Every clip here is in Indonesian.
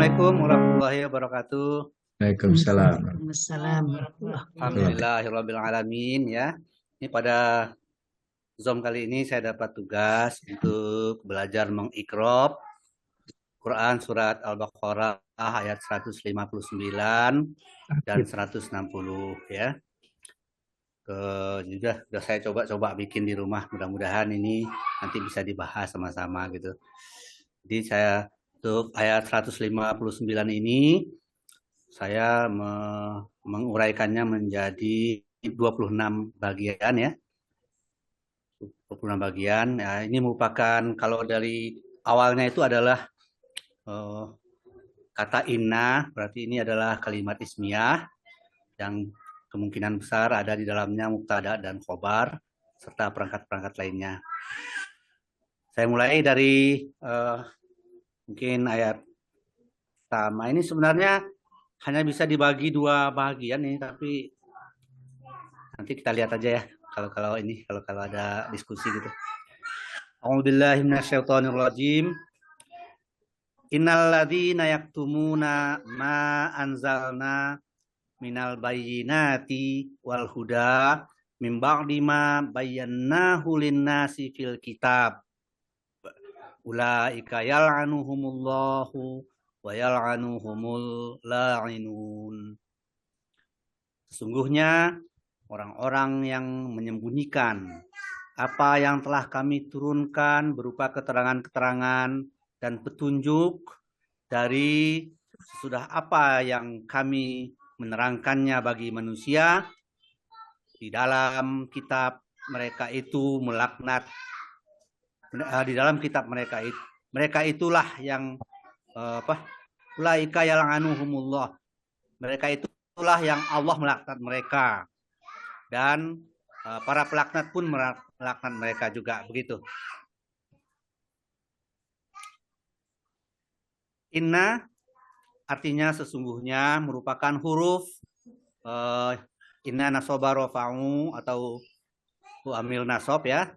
Assalamualaikum warahmatullahi wabarakatuh. Waalaikumsalam. Waalaikumsalam warahmatullahi wabarakatuh. Alhamdulillahirabbil alamin ya. Ini pada Zoom kali ini saya dapat tugas untuk belajar mengikrab Quran surat Al-Baqarah ayat 159 dan 160 ya. Sudah saya coba bikin di rumah, mudah-mudahan ini nanti bisa dibahas sama-sama gitu. Jadi saya untuk ayat 159 ini saya menguraikannya menjadi 26 bagian ya. 26 bagian. Ya, ini merupakan kalau dari awalnya itu adalah kata inna, berarti ini adalah kalimat ismiyah yang kemungkinan besar ada di dalamnya mubtada dan khobar serta perangkat-perangkat lainnya. Saya mulai dari mungkin ayat pertama. Ini sebenarnya hanya bisa dibagi dua bagian nih, tapi nanti kita lihat aja ya kalau ada diskusi gitu. A'udzubillahi minasyaitonirrajim. Innal ladzina yaktumuna ma anzalna minal bayyinati wal huda min ba'di ma bayyanahu lin-nasi fil kitab. Ulaika yal'anuhumullahu wa yal'anuhumul la'inun. Sesungguhnya orang-orang yang menyembunyikan apa yang telah kami turunkan berupa keterangan-keterangan dan petunjuk dari sesudah apa yang kami menerangkannya bagi manusia, di dalam kitab mereka itu melaknat, di dalam kitab mereka itulah yang ulaika yal'anuhumullah, mereka itulah yang Allah melaknat mereka, dan para pelaknat pun melaknat mereka juga, begitu. Inna artinya sesungguhnya merupakan huruf inna nasoba rofa'u atau amil nasob ya,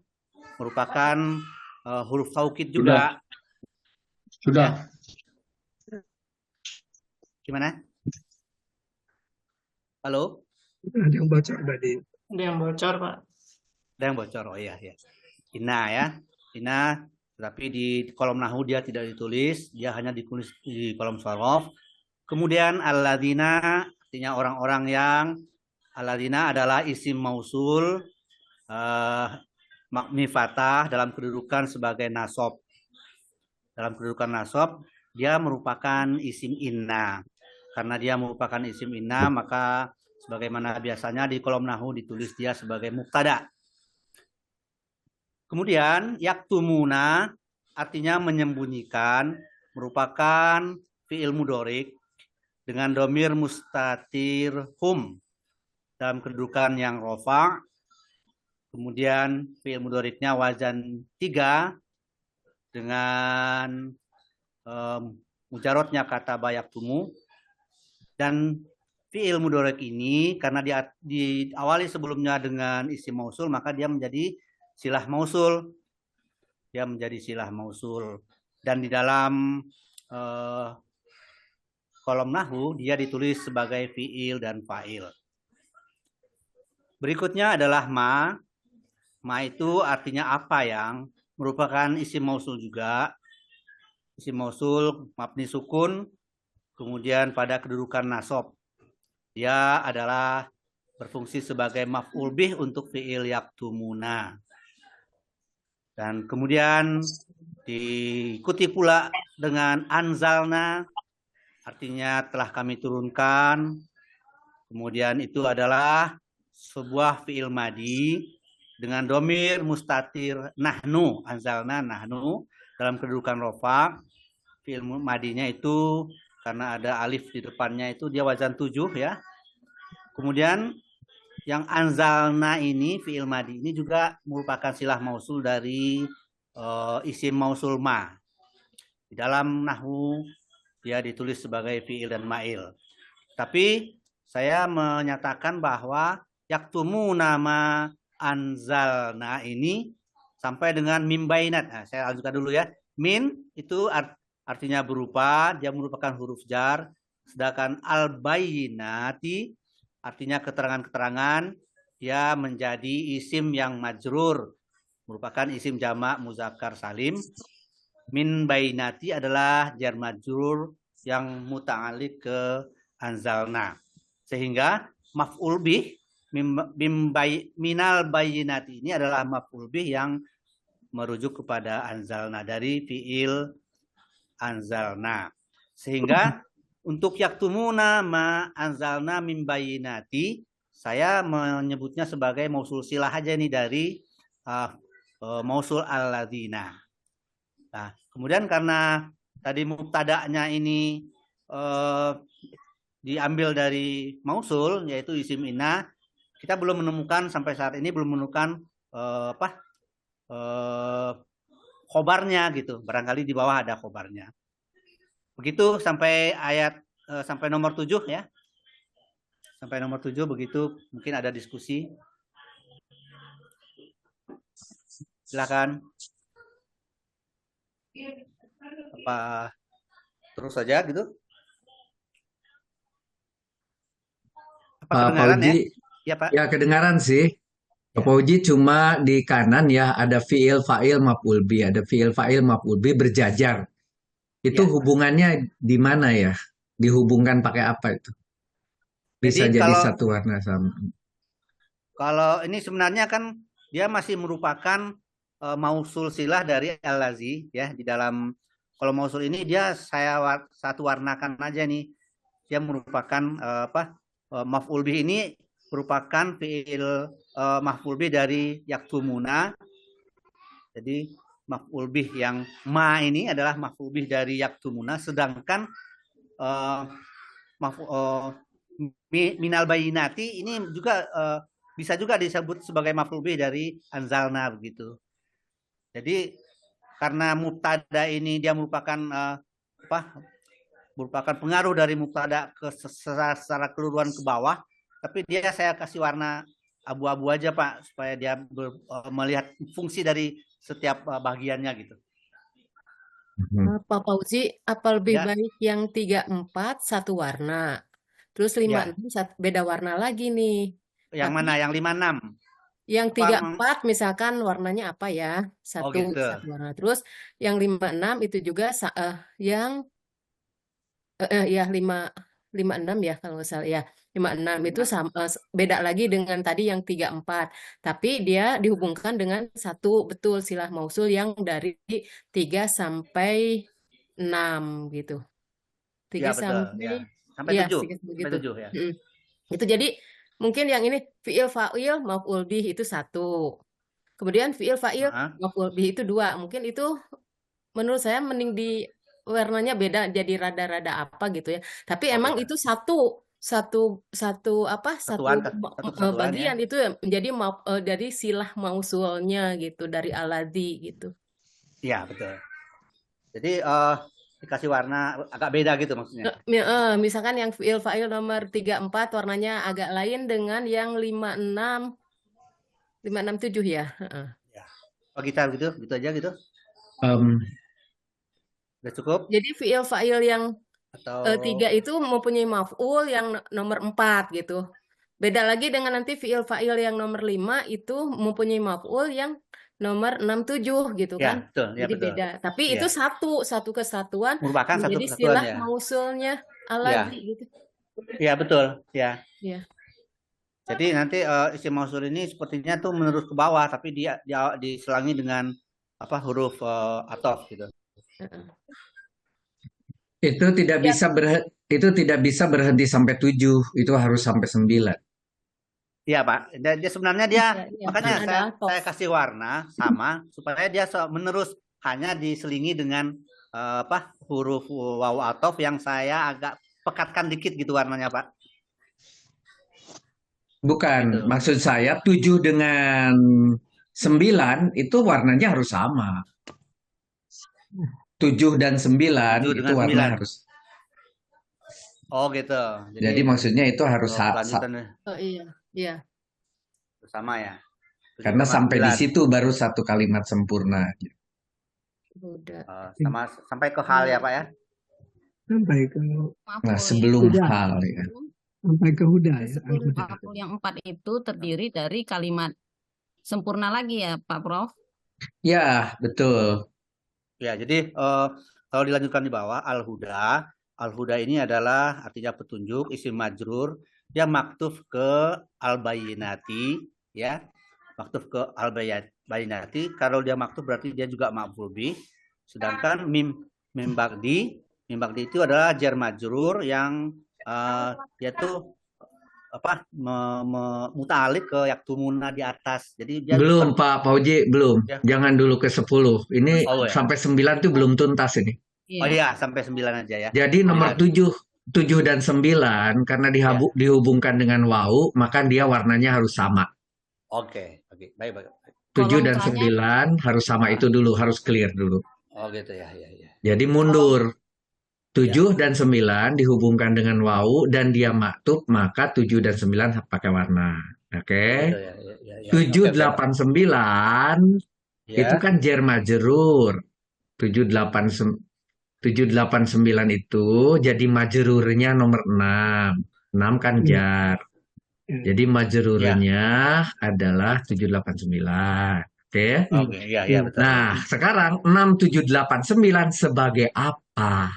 merupakan huruf taukid juga. Sudah. Gimana? Halo? Ada yang bocor tadi. Ada yang bocor, Pak. Ada yang bocor, oh iya. Inna ya, Inna, tapi di kolom nahu dia tidak ditulis, dia hanya ditulis di kolom shorof. Kemudian alladzina, artinya orang-orang yang, alladzina adalah isim mausul, mabni fathah dalam kedudukan sebagai nasob. Dalam kedudukan nasob, dia merupakan isim inna. Karena dia merupakan isim inna, maka sebagaimana biasanya di kolom nahu ditulis dia sebagai mubtada. Kemudian yaktumuna artinya menyembunyikan, merupakan fi'il mudhorik dengan domir mustatir hum dalam kedudukan yang rofa. Kemudian fi'il mudhoriknya wazan 3 dengan mujarotnya kata bayaktumu. Dan fi'il mudhorik ini karena diawali sebelumnya dengan isim mausul, maka dia menjadi silah mausul. Dia menjadi silah mausul. Dan di dalam kolom nahu dia ditulis sebagai fi'il dan fa'il. Berikutnya adalah ma. Ma itu artinya apa yang merupakan isim mausul juga. Isim mausul mabni sukun, kemudian pada kedudukan nasob. Dia adalah berfungsi sebagai maf'ul bih untuk fi'il yaktumuna. Dan kemudian diikuti pula dengan anzalna, artinya telah kami turunkan. Kemudian itu adalah sebuah fi'il madi dengan domir mustatir nahnu, anzalna nahnu dalam kedudukan rofa. Fi'il madinya itu karena ada alif di depannya itu dia wazan 7 ya. Kemudian yang anzalna ini fi'il madi ini juga merupakan silah mausul dari isim mausul ma. Di dalam nahwu dia ditulis sebagai fi'il dan ma'il. Tapi saya menyatakan bahwa yaktumuna ma anzalna ini sampai dengan mim bainat. Nah, saya lanjutkan dulu ya. Min itu artinya berupa, dia merupakan huruf jar. Sedangkan al-bayyinati artinya keterangan-keterangan, dia menjadi isim yang majrur, merupakan isim jamak muzakkar salim. Min bainati adalah jar majrur yang muta'alliq ke anzalna. Sehingga maf'ul bih minal bayyinati ini adalah maf'ul bih yang merujuk kepada anzalna dari fiil anzalna. Sehingga untuk yaktumuna ma anzalna min bayyinati, saya menyebutnya sebagai mausul silah aja nih dari mausul alladzina. Nah, kemudian karena tadi mubtada'nya ini diambil dari mausul, yaitu isim inna, kita belum menemukan sampai saat ini belum menemukan khobarnya gitu. Barangkali di bawah ada khobarnya. Begitu sampai ayat sampai nomor 7 ya. Sampai nomor 7 begitu, mungkin ada diskusi. Silakan. Apa terus saja gitu? Apa kedengaran Pak Uji, ya? Ya, Pak. ya kedengaran sih. Pak Uji cuma di kanan ya ada fiil fa'il maf'ul bi, ada fiil fa'il maf'ul bi berjajar. Itu Ya. hubungannya di mana ya? Dihubungkan pakai apa itu? Bisa jadi kalau satu warna sama. Kalau ini sebenarnya kan dia masih merupakan mausul silah dari al-lazi ya. Di dalam kalau mausul ini dia saya satu warnakan aja nih. Dia merupakan maf'ul bih ini merupakan fiil maf'ul bih dari yaktumuna. Jadi maf'ul bih yang ma ini adalah maf'ul bih dari yaktumuna, sedangkan minal bayinati ini juga bisa juga disebut sebagai maf'ul bih dari anzalna begitu. Jadi karena mubtada ini dia merupakan merupakan pengaruh dari mubtada ke secara keseluruhan ke bawah, tapi dia saya kasih warna abu-abu aja Pak supaya dia melihat fungsi dari setiap bagiannya gitu. Pak Fauzi, apa lebih Ya. baik yang 34 satu warna, terus 56 beda warna lagi nih? Yang Tapi mana? Yang 56? yang 34 misalkan warnanya apa ya? Satu gitu. satu warna. Terus yang 56 itu juga yang ya 56 ya kalau nggak salah ya. 56 itu sama, beda lagi dengan tadi yang 34. Tapi dia dihubungkan dengan satu betul silah mausul yang dari 3 sampai 6 gitu. 3 Ya, betul, sampai ya. Sampai ya 7. begitu. Sampai 7 ya. Itu jadi mungkin yang ini fiil fa'il maf'ul bih itu 1. Kemudian fiil fa'il maf'ul bih itu 2. Mungkin itu menurut saya mending di warnanya beda jadi rada-rada apa gitu ya. Tapi emang itu satu bagian ya. itu menjadi dari silah mausulnya gitu dari aladzi gitu. Iya, betul. Jadi dikasih warna agak beda gitu maksudnya. Misalkan yang fiil fa'il nomor 34 warnanya agak lain dengan yang 56 7 ya. Ya. Oh kita gitu aja gitu. Udah cukup? Jadi fiil fa'il yang 3 itu mempunyai maf'ul yang nomor 4 gitu. Beda lagi dengan nanti fiil fa'il yang nomor 5 itu mempunyai maf'ul yang nomor 67 gitu kan. Betul, ya, Jadi betul. beda. Tapi itu satu kesatuan merupakan satu menjadi kesatuan silah ya. mausulnya aladzi gitu. Iya, betul, ya. Iya. Jadi nanti isim mausul ini sepertinya tuh menurut ke bawah tapi dia diselangi dengan huruf atof gitu. Itu tidak bisa berhenti sampai 7, itu harus sampai 9. Iya Pak, dia sebenarnya makanya saya kasih warna sama supaya dia menerus, hanya diselingi dengan huruf waw atof yang saya agak pekatkan dikit gitu warnanya Pak. Bukan, maksud saya 7 dengan 9 itu warnanya harus sama. 7 dan 9 itu warna harus. Oh gitu. Jadi maksudnya itu harus Oh iya. Sama ya. Karena sampai di situ baru satu kalimat sempurna. Huda. Sama sampai ke hal ya Pak ya. Sampai ke Nah, sebelum Huda. hal ya. sampai ke Huda ya. Sepuluh Al-Huda. maf'ul yang 4 itu terdiri dari kalimat sempurna lagi ya Pak Prof. Ya, betul. Ya, jadi kalau dilanjutkan di bawah al-huda, al-huda ini adalah artinya petunjuk, isim majrur yang maktuf ke al-bayyinati ya. Maktuf ke al-bayyinati, kalau dia maktuf berarti dia juga maf'ul bih. Sedangkan mim ba'di itu adalah jar majrur yang yaitu apa muta'alliq ke yaktumuna di atas. Jadi dia Belum Pak Fauji, belum. Ya. Jangan dulu ke 10. Ini Oh, ya. sampai 9 tuh belum tuntas ini. Oh iya, sampai 9 aja ya. Jadi nomor Iya. 7 dan 9 karena dihubungkan dengan wau, maka dia warnanya harus sama. Oke, baik. 7 dan Kolom 9 harus sama itu dulu, harus clear dulu. Oh gitu ya. Jadi mundur. 7 dan 9 dihubungkan dengan wau dan dia maktub, maka 7 dan 9 pakai warna. Oke. Gitu ya. 7, Oke, 8, 9 ya. itu kan jar majrur. 7, 8, 9 itu jadi majrurnya nomor 6. 6 kan jar. Jadi majrurnya adalah 7, 8, 9. Oke. Oke, iya betul. Nah, sekarang 6, 7, 8, 9 sebagai apa?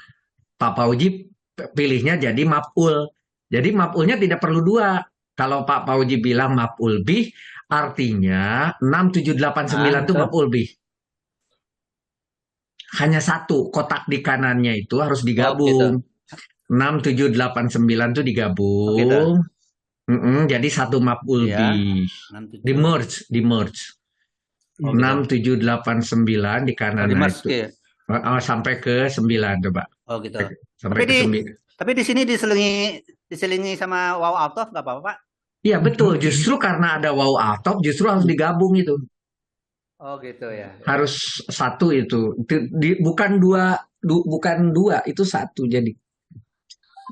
Pak Fauji pilihnya jadi maf'ul. Jadi maf'ulnya tidak perlu 2. Kalau Pak Fauji bilang maf'ul bih, artinya 6, 7, 8, 9 itu betul. maf'ul bih. Hanya satu, kotak di kanannya itu harus digabung. 6, 7, 8, 9 itu digabung. gitu. Jadi satu maf'ul Ya. bih. Di merge. Oh, 6, gitu. 7, 8, 9 di kanan itu. Sampai ke 9 coba. Oh gitu. Sampai ke 9. Tapi di sini diselingi sama waw atof nggak apa-apa Pak? Iya betul, justru karena ada waw atop justru harus digabung itu. Oh gitu ya. Harus satu itu. Bukan dua, itu satu jadi.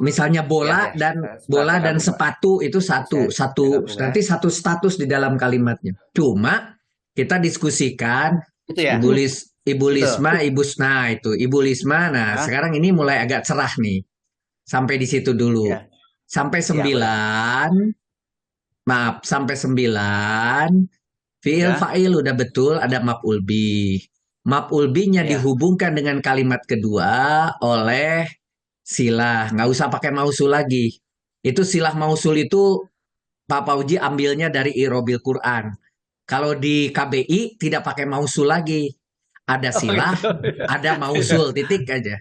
Misalnya bola Ya. bola dan Gabung, Pak. sepatu itu satu Gabung, ya. nanti satu status di dalam kalimatnya. Cuma kita diskusikan Itu ya. Ibu Lisma, Ibu Lisma. Nah, sekarang ini mulai agak cerah nih. Sampai di situ dulu. Ya. Sampai 9. Sampai 9. Fi'il Ya. fa'il udah betul, ada maf'ul bih. Maf'ul bihnya Ya. dihubungkan dengan kalimat kedua oleh silah. Nggak usah pakai mausul lagi. Itu silah mausul itu Pak Fauji ambilnya dari Irobil Quran. Kalau di KBI tidak pakai mausul lagi. Ada silah, ada mausul, titik aja.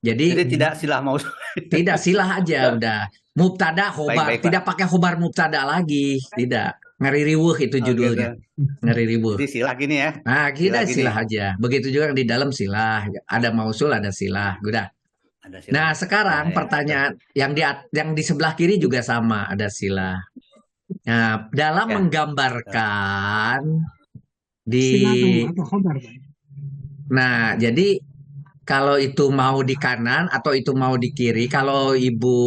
Jadi tidak silah mausul. Tidak silah aja udah. Mubtada khobar, Baik, Pak. tidak pakai khobar mubtada lagi, tidak. Ngeri riwuh itu judulnya. Ngeri riwuh. Jadi silah gini ya. Nah, kita Silah gini. silah aja. Begitu juga di dalam silah, ada mausul, ada silah. Udah. Ada silah. Nah, sekarang Nah, ya, pertanyaan yang di sebelah kiri juga sama, ada silah. Nah, dalam Ya. menggambarkan Silakan atau khabar, Pak. Nah, jadi kalau itu mau di kanan atau itu mau di kiri, kalau Ibu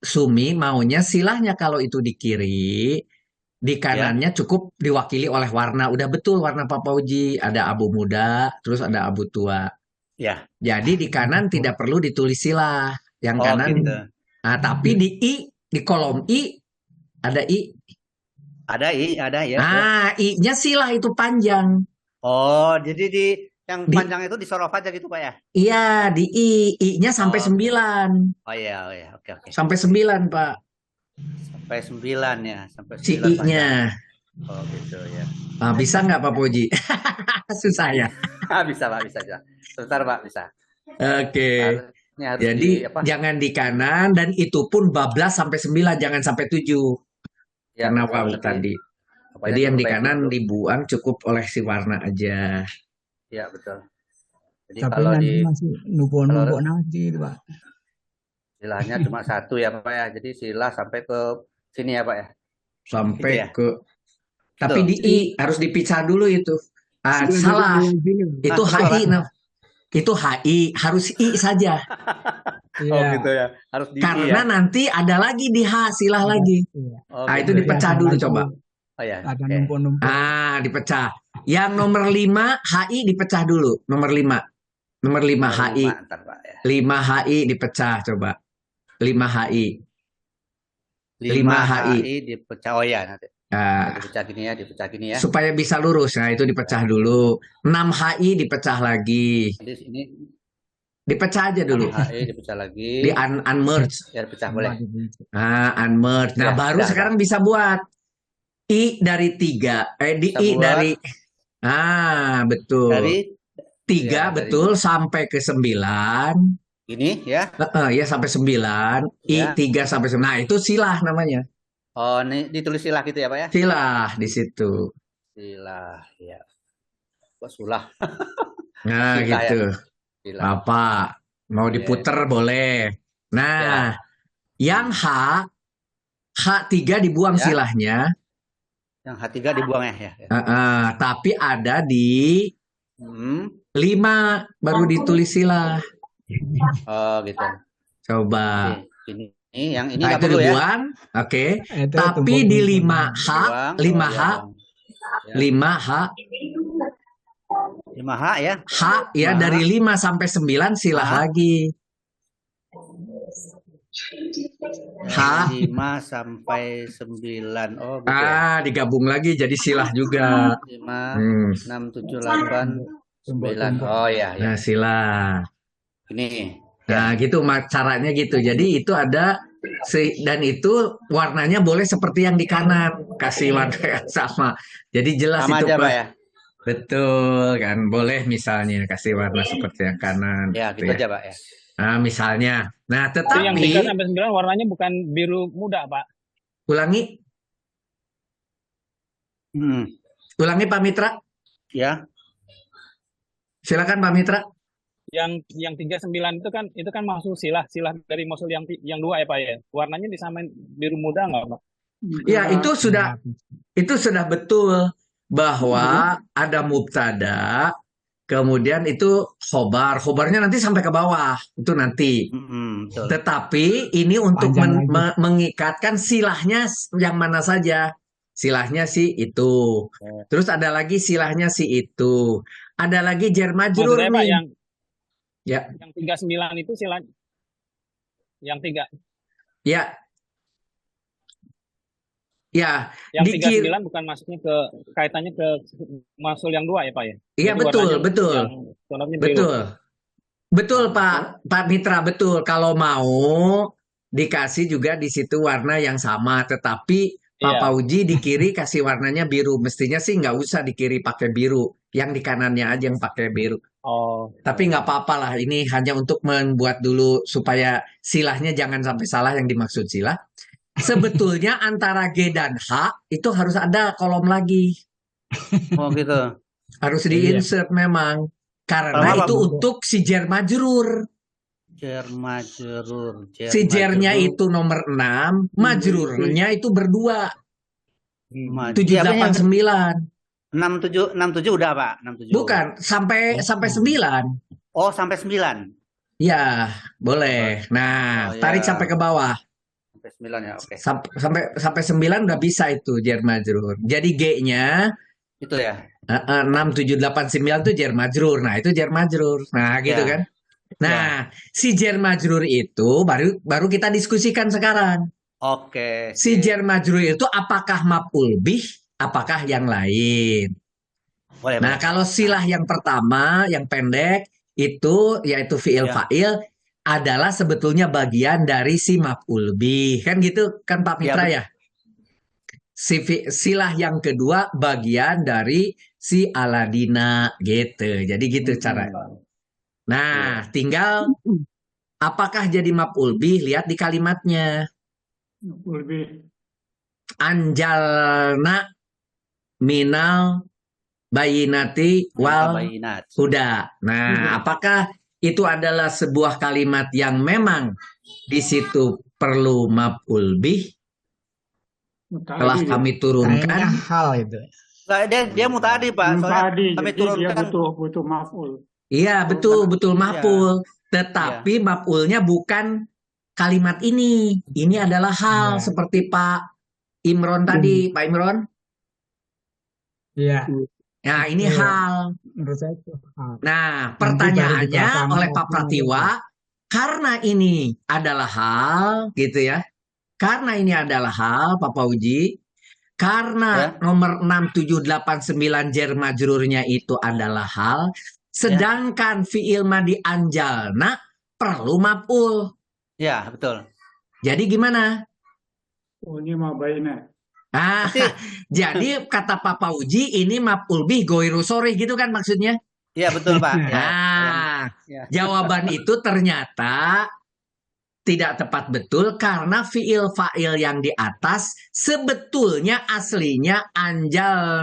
Sumi maunya silahnya kalau itu di kiri, di kanannya cukup diwakili oleh warna. Udah betul warna Pak Fauji, ada abu muda, terus ada abu tua. Ya. Jadi di kanan tidak perlu ditulis silah, yang kanan. Gitu. Nah, tapi di kolom I ada I. Ada ya. Nah, I-nya silah itu panjang. Oh, jadi yang panjang itu disorof aja gitu Pak ya? Iya, di I-nya sampai 9. Oh iya, oke. Sampai 9, Pak. Sampai 9 ya, sampai 9. Si I-nya. Oh gitu ya. Nah, bisa nggak Pak Puji? Susah ya. Bisa Pak, bisa. Sebentar Pak, bisa. Oke. Harus Jadi jangan di kanan dan itu pun bablas sampai 9, jangan sampai 7. Ya, karena wau tadi. Jadi yang di kanan dibuang cukup oleh si warna aja. Iya betul. Jadi Tapi kalau nanti masih numpuk nanti Pak. silahnya cuma satu ya Pak ya. Jadi silah sampai ke sini ya Pak ya. Sampai gitu ya? ke. Tapi di I harus dipisah dulu itu. Salah. Itu HI. Itu HI harus I saja. Oh gitu ya. Harus di Karena I ya. nanti ada lagi di H silah lagi. Oh, Nah, gitu itu dipecah dulu coba. Oh ya. Ada Oke. numpuk-numpuk. Dipecah. Yang nomor 5 HI dipecah dulu. Nomor 5. Nomor 5 Nomor HI. 5 ntar Pak ya. 5 HI dipecah coba. 5 HI. 5 5 HI. HI dipecah. Oh ya nanti. Nah, Dipecah gini ya. supaya bisa lurus. Nah, itu dipecah dulu. 6 HI dipecah lagi. Di sini Dipecah aja 6 dulu. HI dipecah lagi. Di unmerge. Ya dipecah boleh. Nah, unmerge. Nah, Ya, baru udah, sekarang bisa buat I dari 3. Di Bisa I buat dari betul. dari 3 ya, betul dari sampai ke 9. ini ya. Ya sampai 9. I Ya. 3 sampai 9. Nah, itu silah namanya. Oh, ini ditulis silah gitu ya, Pak ya? Silah di situ. Silah, ya. Kok sulah? Nah, Silah gitu. ya. Silah. Apa? Mau Iya. diputer boleh. Nah, yang H3 dibuang Ya. silahnya. Yang H3 dibuang ya. Tapi ada di 5 baru ditulis silah. Oh, gitu. Coba. Ini yang ini Nah, nggak itu perlu ya. dibuang. Oke. Itu Tapi tumpuk di di 5H, Dibuang. 5H, Ya. 5H, 5H ya. H ya 5H. dari 5 sampai 9 silah lagi. H. 5 sampai 9. Oh, gitu ya. Digabung lagi jadi silah juga. 5, 6, 7, 8, 9. Oh ya, ya. Nah, silah. Ini. Nah, gitu caranya gitu. Jadi itu ada dan itu warnanya boleh seperti yang di kanan, kasih warna yang sama. Jadi jelas Sama itu aja, Pak ya. Betul kan, boleh misalnya kasih warna seperti yang kanan. Ya, gitu aja, Pak ya. Nah, misalnya. Nah, Itu yang tetapi 3 sampai 9 warnanya bukan biru muda, Pak. ulangi, ulangi Pak Mitra. Ya. Silakan Pak Mitra. Yang 39 itu kan maksud silah dari maksud yang 2 ya, Pak ya. Warnanya disamain biru muda nggak, Pak? Ya, itu sudah betul bahwa ada mubtada, kemudian itu khobarnya nanti sampai ke bawah, itu nanti. Betul. Tetapi ini untuk mengikatkan silahnya yang mana saja. Silahnya si itu. Terus ada lagi silahnya si itu. Ada lagi jar majrur Maksudnya, Pak, nih. yang 39 itu silah yang 3. Ya. Ya, Yang 39 bukan masuknya ke kaitannya ke masul yang 2 ya, Pak ya? Iya, Jadi betul. yang tonalnya biru. Betul Pak Mitra, betul. Kalau mau dikasih juga di situ warna yang sama, tetapi Pak Iya. Pauji di kiri kasih warnanya biru. Mestinya sih nggak usah di kiri pakai biru, yang di kanannya aja yang pakai biru. Oh. Tapi nggak apa-apa lah, ini hanya untuk membuat dulu supaya silahnya jangan sampai salah yang dimaksud silah. Sebetulnya antara G dan H itu harus ada kolom lagi. Oh, gitu. Harus di-insert memang. Karena itu untuk si jar majrur. Jar majrur. Si jarnya itu nomor 6, majrurnya itu berdua. 789. 67 udah, Pak. 67. Bukan, sampai 9. Oh, sampai 9. Ya, boleh. Nah, tarik sampai ke bawah. Sampai 9 ya, oke. Sampai 9 udah bisa itu jar majrur. Jadi G-nya itu ya. 6, 7, 8, 9 itu jar majrur. Nah, itu jar majrur. Nah, gitu kan. Nah, si jar majrur itu baru kita diskusikan sekarang. Oke. Si jar majrur itu apakah maf'ul bih, apakah yang lain? Boleh, Nah, kalau silah yang pertama, yang pendek, itu yaitu fi'il fa'il, adalah sebetulnya bagian dari si maf'ul bih. Kan gitu kan Pak Mitra ya? Silah yang kedua bagian dari si Aladina gitu. Jadi gitu caranya. Nah, tinggal apakah jadi maf'ul bih? Lihat di kalimatnya. Anjalna minal bayinati wal huda. Nah, apakah itu adalah sebuah kalimat yang memang di situ perlu maf'ul bih? Telah kami turunkan. Hal itu. Nah, dia mutadi, Pak. Soalnya kami turunkan. Dia butuh maf'ul. Iya, betul maf'ul. Tetapi maf'ulnya bukan kalimat ini. Ini adalah hal seperti Pak Imron tadi. Pak Imron? Iya. Nah, ini Iya. hal. Menurut saya itu hal. Nah, Nanti baru di pertanyaannya belakang oleh Pak opnya itu. Pratiwa, karena ini adalah hal, gitu ya. Karena ini adalah hal, Pak Pauji, karena Ya, nomor 6, 7, 8, 9 jar majrurnya itu adalah hal, ya, sedangkan fi'il madi anjalna perlu maf'ul. ya, betul. Jadi gimana? Oh, ini mau bayinya. Ah, Berarti, jadi kata Pak Pauji ini maf'ul bih goiru sorih gitu kan maksudnya? ya betul Pak. Ya, yang, Nah, ya, jawaban itu ternyata tidak tepat betul karena fiil fa'il yang di atas sebetulnya aslinya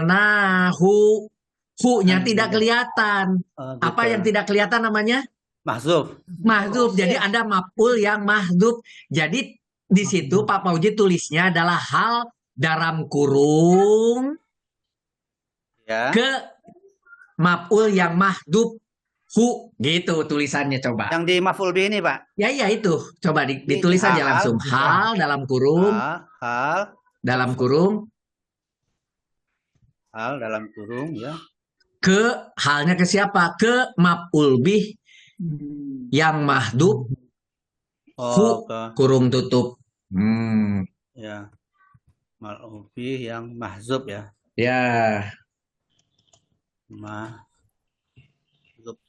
anjalnahu. Hu-nya tidak anjir. kelihatan. Apa yang Gitu. tidak kelihatan namanya? Mahzuf. Mahdzuf. Jadi ada maf'ul yang mahdzuf. Jadi di situ Pak Pauji tulisnya adalah hal dalam kurung Ya. ke maf'ul yang mahdzuf hu gitu tulisannya coba. Yang di maf'ul bih ini Pak. Ya iya itu. Coba Ini ditulis saja hal, langsung. Hal dalam kurung hal dalam kurung dalam kurung ya. ke halnya ke siapa? Ke maf'ul bih yang mahdzuf hu Oh, ke kurung tutup. ya. Maf'ul bih yang mahzuf ya. Ya, Mahzuf.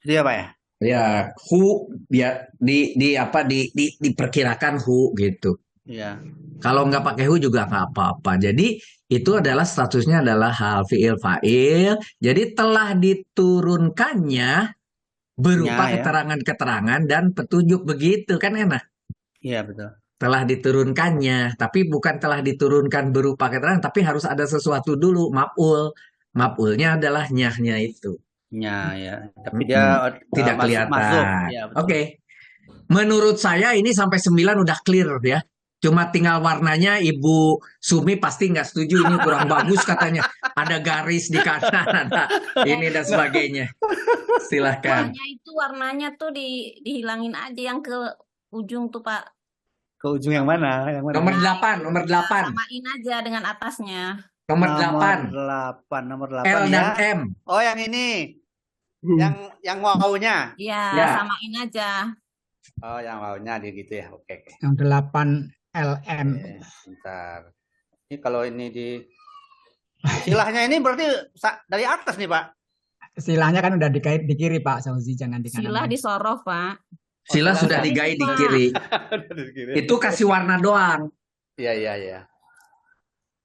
Itu ya Pak ya? ya hu ya diperkirakan hu gitu. Iya. Kalau nggak pakai hu juga nggak apa-apa. Jadi itu adalah statusnya adalah hal fiil fa'il. Jadi telah diturunkannya berupa Ya, ya. keterangan-keterangan dan petunjuk begitu kan enak. Iya betul. Telah diturunkannya, tapi bukan telah diturunkan berupa keterangan, tapi harus ada sesuatu dulu, maf'ul. Maf'ulnya adalah nyahnya itu. Ya. Tapi dia Tidak masuk. kelihatan. Ya, betul. Oke. Menurut saya ini sampai 9 udah clear ya. Cuma tinggal warnanya Ibu Sumi pasti nggak setuju ini kurang bagus katanya. Ada garis di kanan, ada ini dan sebagainya. Silahkan. Warnanya tuh dihilangin aja yang ke ujung tuh Pak. Ke ujung yang mana? Yang mana? Nomor 8, nomor 8. Samain aja dengan atasnya. Nomor 8. Nomor 8 L dan ya. M. Oh, yang ini. Yang wawunya. Iya, Ya. samain aja. Oh, yang wawunya dia gitu ya. Oke. Yang 8 LM. Bentar. Ini kalau ini di silahnya ini berarti dari atas nih, Pak. Silahnya kan udah dikait di kiri Pak Sauzi, jangan di kanan. Sila disorof Pak. Sila sudah digait di kiri. Itu kasih warna doang. Iya.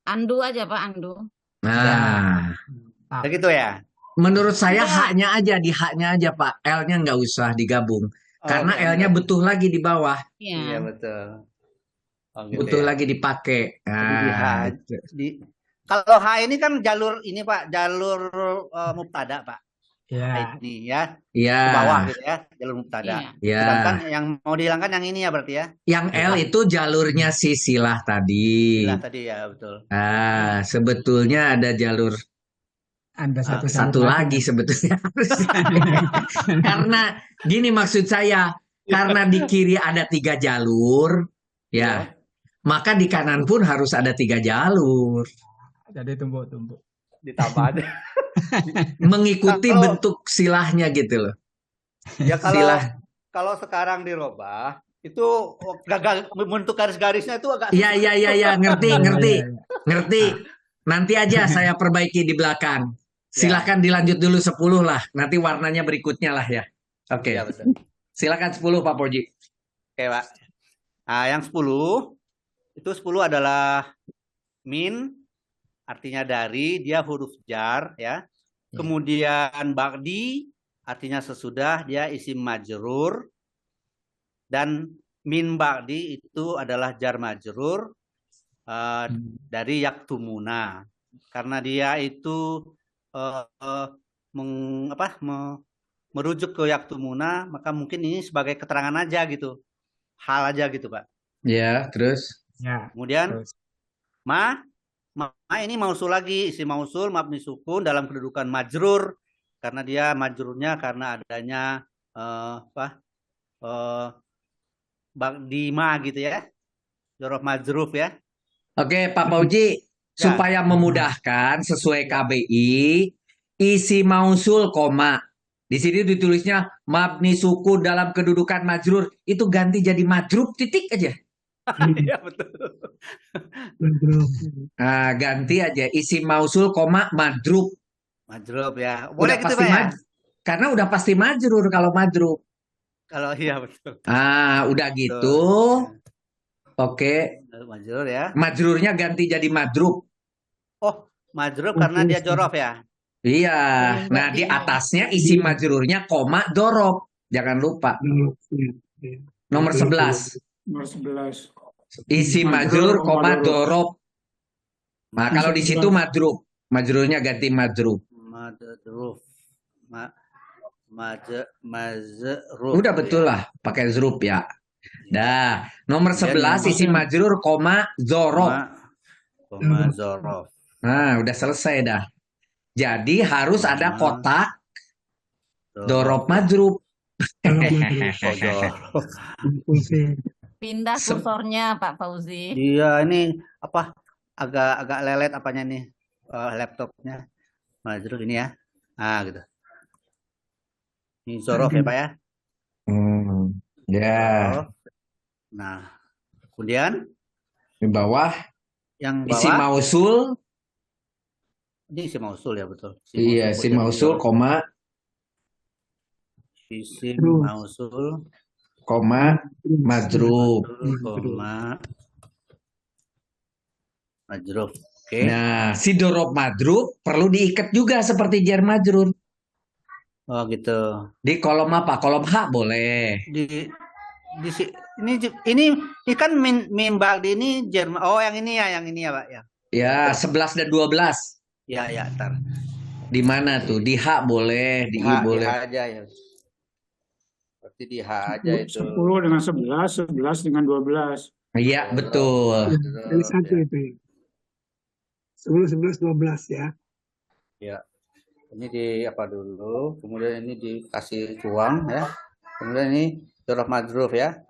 Andu aja Pak, andu. Nah, Ya gitu ya. menurut saya Enggak. haknya aja, di haknya aja Pak. L-nya nggak usah digabung. Karena Oke, L-nya enggak. butuh lagi di bawah. Iya, Iya. betul. Oh, gitu Butuh ya. lagi dipakai. Jadi di H, Nah, kalau H ini kan jalur ini Pak, jalur mubtada Pak. Ya. Ini ya, ya, ke bawah gitu ya, jalur mubtada. Iya. ya. Sedangkan yang mau dihilangkan yang ini ya berarti ya. Yang L itu jalurnya si silah tadi. Silah tadi ya, betul. Ah, sebetulnya ada jalur Ada satu satu lagi sebetulnya. Karena gini maksud saya, karena di kiri ada 3 jalur, ya, maka di kanan pun harus ada 3 jalur. Jadi tumbuk-tumbuk. Ditambah aja. Mengikuti Kalau- bentuk silahnya gitu loh. Ya Silah. kalau sekarang dirubah itu gagal bentuk garis-garisnya itu agak Iya, ngerti. Iya. Ngerti. Nanti aja saya perbaiki di belakang. Silahkan dilanjut dulu 10 lah. Nanti warnanya berikutnya lah ya. Oke. Ya, betul. Silakan 10 Pak Poji. Oke, Pak. Nah, yang 10 itu 10 adalah min, artinya dari, dia huruf jar ya. Kemudian ba'di artinya sesudah, dia isim majrur. Dan min ba'di itu adalah jar majrur dari yaktumuna. Karena dia itu merujuk ke yaktumuna, maka mungkin ini sebagai keterangan aja gitu. Hal aja gitu, Pak. Ya, terus. Ya. Kemudian Terus. ma ini mausul lagi, isim mausul mabni sukun dalam kedudukan majrur karena dia majrurnya karena adanya di ma gitu ya. Dzaraf majruf ya. Oke, Pak Pauji, supaya memudahkan sesuai KBI, isi mausul, koma. Di sini ditulisnya mabni sukun dalam kedudukan majrur. Itu ganti jadi majrub, titik aja. Iya betul. Nah, ganti aja isi mausul, koma, madrub. Majrub ya. Udah Boleh gitu pasti Pak ya? karena udah pasti majrur kalau madrub. Kalau iya betul. Udah gitu. Oke, Majrur ya. majrurnya ganti jadi madrub. Oh, majrub karena dia jorof ya. Iya. Nah, di atasnya isi majrurnya koma dorob. Jangan lupa. Nomor 11. Nomor 11. Isi majrur, koma dorob. Nah, kalau di situ madrub. Majrurnya ganti madrub. Majruf. Majruf. Udah betul lah. Pakai zrub ya. Dah. Nomor 11 isi majrur, koma zorob. Koma zorof. Nah, udah selesai dah. Jadi harus ada kotak dorob majrub. Oh, zorof. Pindah kursornya Pak Fauzi. Iya, ini apa? Agak lelet apanya nih? Laptopnya. Majruf ini ya. Gitu. Ini zorof ya, Pak ya? Ya. Zorof. Nah, kemudian Di bawah yang isi bawah mausul. ini isi mausul ya betul. Iya, isi mausul, koma, Isi mausul, koma, majrub. koma, majruf. Oke. Nah, si dorob majrub perlu diikat juga seperti jar majrur. Oh gitu. Di kolom apa? Kolom H boleh. Ini kan mimbal di ini Jerman. Oh, yang ini ya Pak ya. Ya, 11 dan 12. Ya, ntar. Di mana tuh? Di H boleh, di I boleh. Di H aja ya. Berarti di H aja itu. 10 dengan 11, 11 dengan 12. Iya, betul. Ini satu itu. 10, 11, 12 ya. Ya. Ini di apa dulu, kemudian ini dikasih ruang ya. Kemudian ini zorof madruf ya.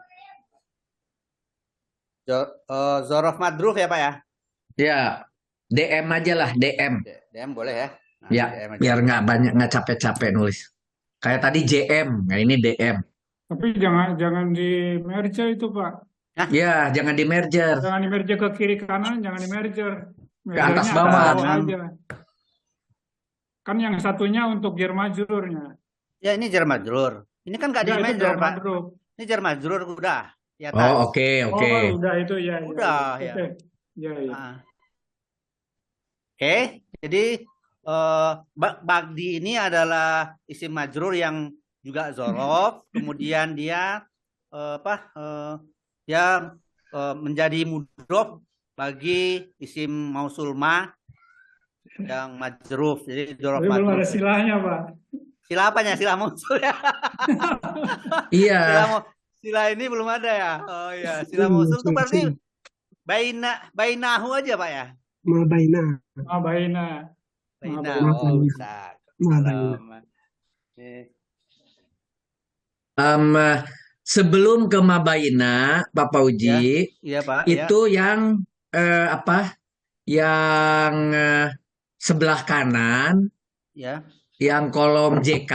Zorof madruf ya Pak ya? Ya, DM aja lah, DM. DM boleh ya? Nah, Ya, DM aja. biar nggak capek-capek nulis. Kayak tadi JM, nah ini DM. Tapi jangan di merge itu Pak. Ya, jangan di merger. Jangan di merge ke kiri kanan, jangan di merger. Ke atas Mergernya bawah. aja. Kan yang satunya untuk jar majrurnya. Ya ini jar majrur. Ini kan nggak di Enggak, itu majrur jar Pak. majrur. Ini jar majrur udah. Di atas. Oh, oke. Oh, udah itu ya. Udah, ya. Oke. Ya. Nah. Oke, jadi Bagdi ini adalah isim majrur yang juga zorof, kemudian dia menjadi mudhof bagi isim mausul ma yang majruf. Jadi zorof Tapi belum ada majruf. silahnya Pak. Sila apanya? Sila mausul ya. Iya. Sila ini belum ada ya. Oh iya, sila mausul itu berarti bainahu aja Pak ya. Mabaina. Baina. Baina. Mabaina. Oh, bisa. Mabaina. Sebelum ke mabaina, Bapak Uji, Iya Pak. itu yang Yang sebelah kanan, Ya. yang kolom JK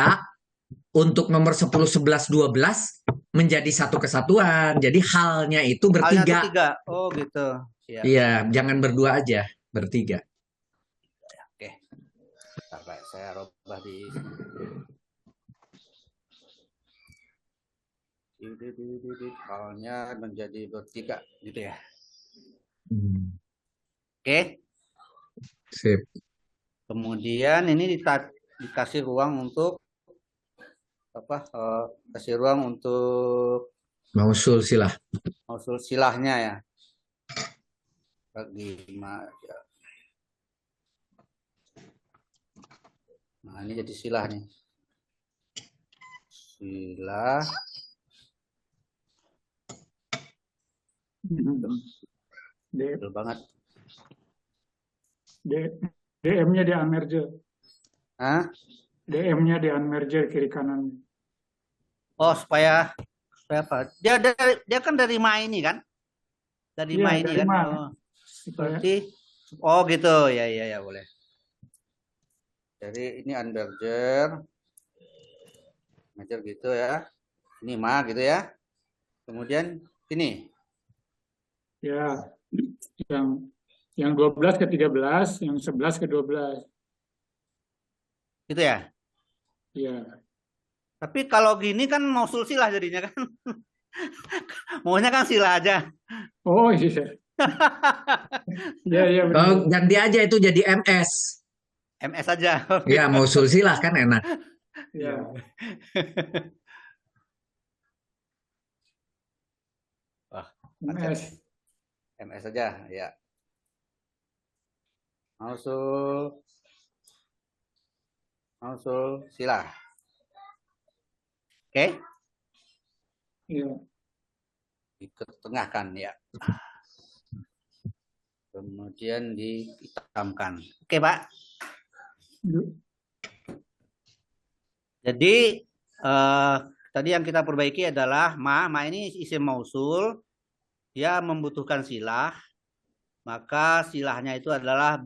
untuk nomor 10, 11, 12 menjadi satu kesatuan. Jadi halnya itu Halnya bertiga. tuh tiga. Oh gitu. Ya. Iya, jangan berdua aja, bertiga. Oke. Bentar, Pak. Saya rubah di halnya menjadi bertiga gitu ya. Oke. Sip. Kemudian ini dikasih ruang untuk kasih ruang untuk Mausul silah. mausul silahnya ya. Bagi ya. Nah, ini jadi silah nih. Silah. Betul banget. DM-nya di unmerge. Hah? DM-nya di unmerge kiri kanan. Oh, supaya apa? Dia kan dari ma ini kan? Dari Iya, ma ini dari kan. ma. Oh. Seperti gitu. Ya boleh. Jadi ini unmerger, merger gitu ya. Ini ma gitu ya. Kemudian ini. Ya, yang 12 ke 13, yang 11 ke 12. Gitu ya. Ya. Tapi kalau gini kan mausul silah jadinya kan. Maunya kan silah aja. Oh iya. Ya, ya Oh, benar. ganti aja itu jadi MS. MS aja. Ya, mausul silah kan enak. Ya. Wah, MS. MS aja, ya. Mausul silah. Oke, Ya. ditengahkan ya. Kemudian dihitamkan. Oke, Pak. Jadi tadi yang kita perbaiki adalah ma ini isim mausul, dia membutuhkan silah, maka silahnya itu adalah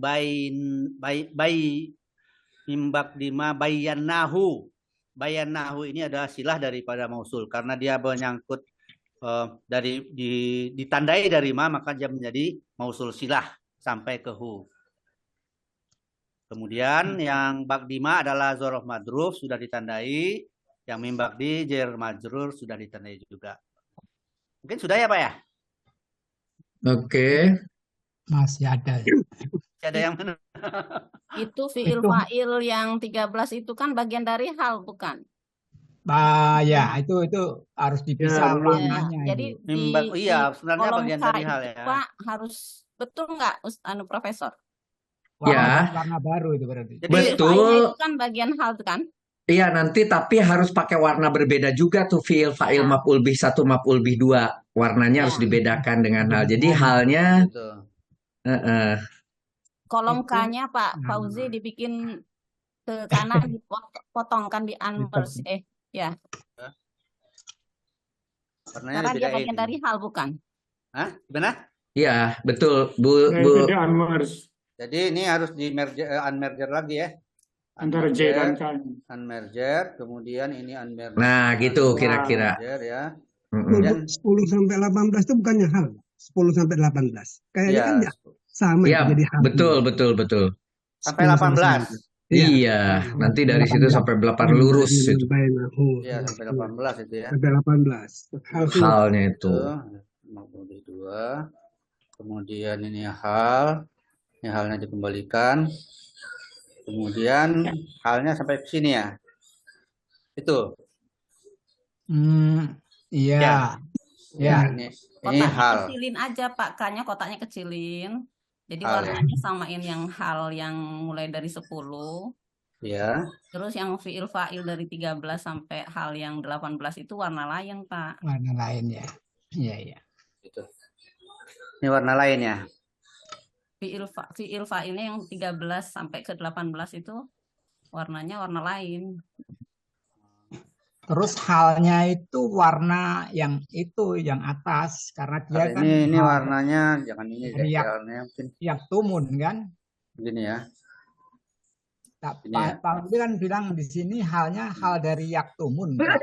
mimbak dima bayanahu. Bayanahu ini adalah silah daripada mausul karena dia menyangkut ditandai dari ma, maka dia menjadi mausul silah sampai ke hu. Kemudian yang bakdima adalah zorof madruf sudah ditandai, yang mim bakdi jar majrur sudah ditandai juga. Mungkin sudah ya Pak ya? Oke. Masih ada. Masih ada yang mana? Itu fiil Itu. fa'il yang 13 itu kan bagian dari hal, bukan? Ya, itu harus dipisah Ya, warnanya Jadi itu. Mim iya, sebenarnya kolom bagian K dari hal itu, ya. Pak, harus betul nggak, Profesor? Ya. Warna baru itu berarti. Jadi Fa'ilnya Betul. itu kan bagian hal itu kan? Iya, nanti tapi harus pakai warna berbeda juga tuh fiil fa'il Ya. maf'ul bih 1 maf'ul bih 2. Warnanya Ya. harus dibedakan dengan hal. Jadi Bedakan. halnya gitu. Kolom Itu, K-nya Pak Fauzi dibikin ke kanan, dipotongkan di unmerge. Ya. Warnanya Karena dia dibedain. bagian dari hal, bukan? Hah? Gimana? Iya, betul Bu Ya, Bu. jadi unmerge Jadi ini harus di unmerger lagi ya. antara J dan K. Unmerger, kemudian ini unmerger. Nah, gitu kira-kira. Unmerger ya. Mm-mm. 10 sampai 18 itu bukannya hal. 10 sampai 18. Kayaknya kan Ya, ya sama Iya, itu jadi hal. betul. sampai 10 sama 18. 19. Iya, nanti dari situ 18. sampai 8 lurus itu Ya, sampai 18 itu ya. Sampai 18. Hal semua. halnya itu. Itu 2. Kemudian ini hal. Ini halnya dikembalikan. Kemudian halnya sampai ke sini ya. Itu. Iya. Ya. Ini Kotaknya hal. kecilin aja Pak, K-nya kotaknya kecilin. Jadi Hal ya. warnanya samain yang hal yang mulai dari 10. Ya. Terus yang fiil fa'il dari 13 sampai hal yang 18 itu warna lain, Pak. Warna lain ya. Iya. Gitu. Ini warna lain ya. Fiil fa'ilnya yang 13 sampai ke 18 itu warnanya warna lain. Terus halnya itu warna yang itu yang atas karena dia kan Ini hal warnanya jangan ini dari deh, halnya mungkin yaktumun kan. begini ya. Ini ya. Pak Budi kan bilang di sini halnya hal dari yaktumun. Kan?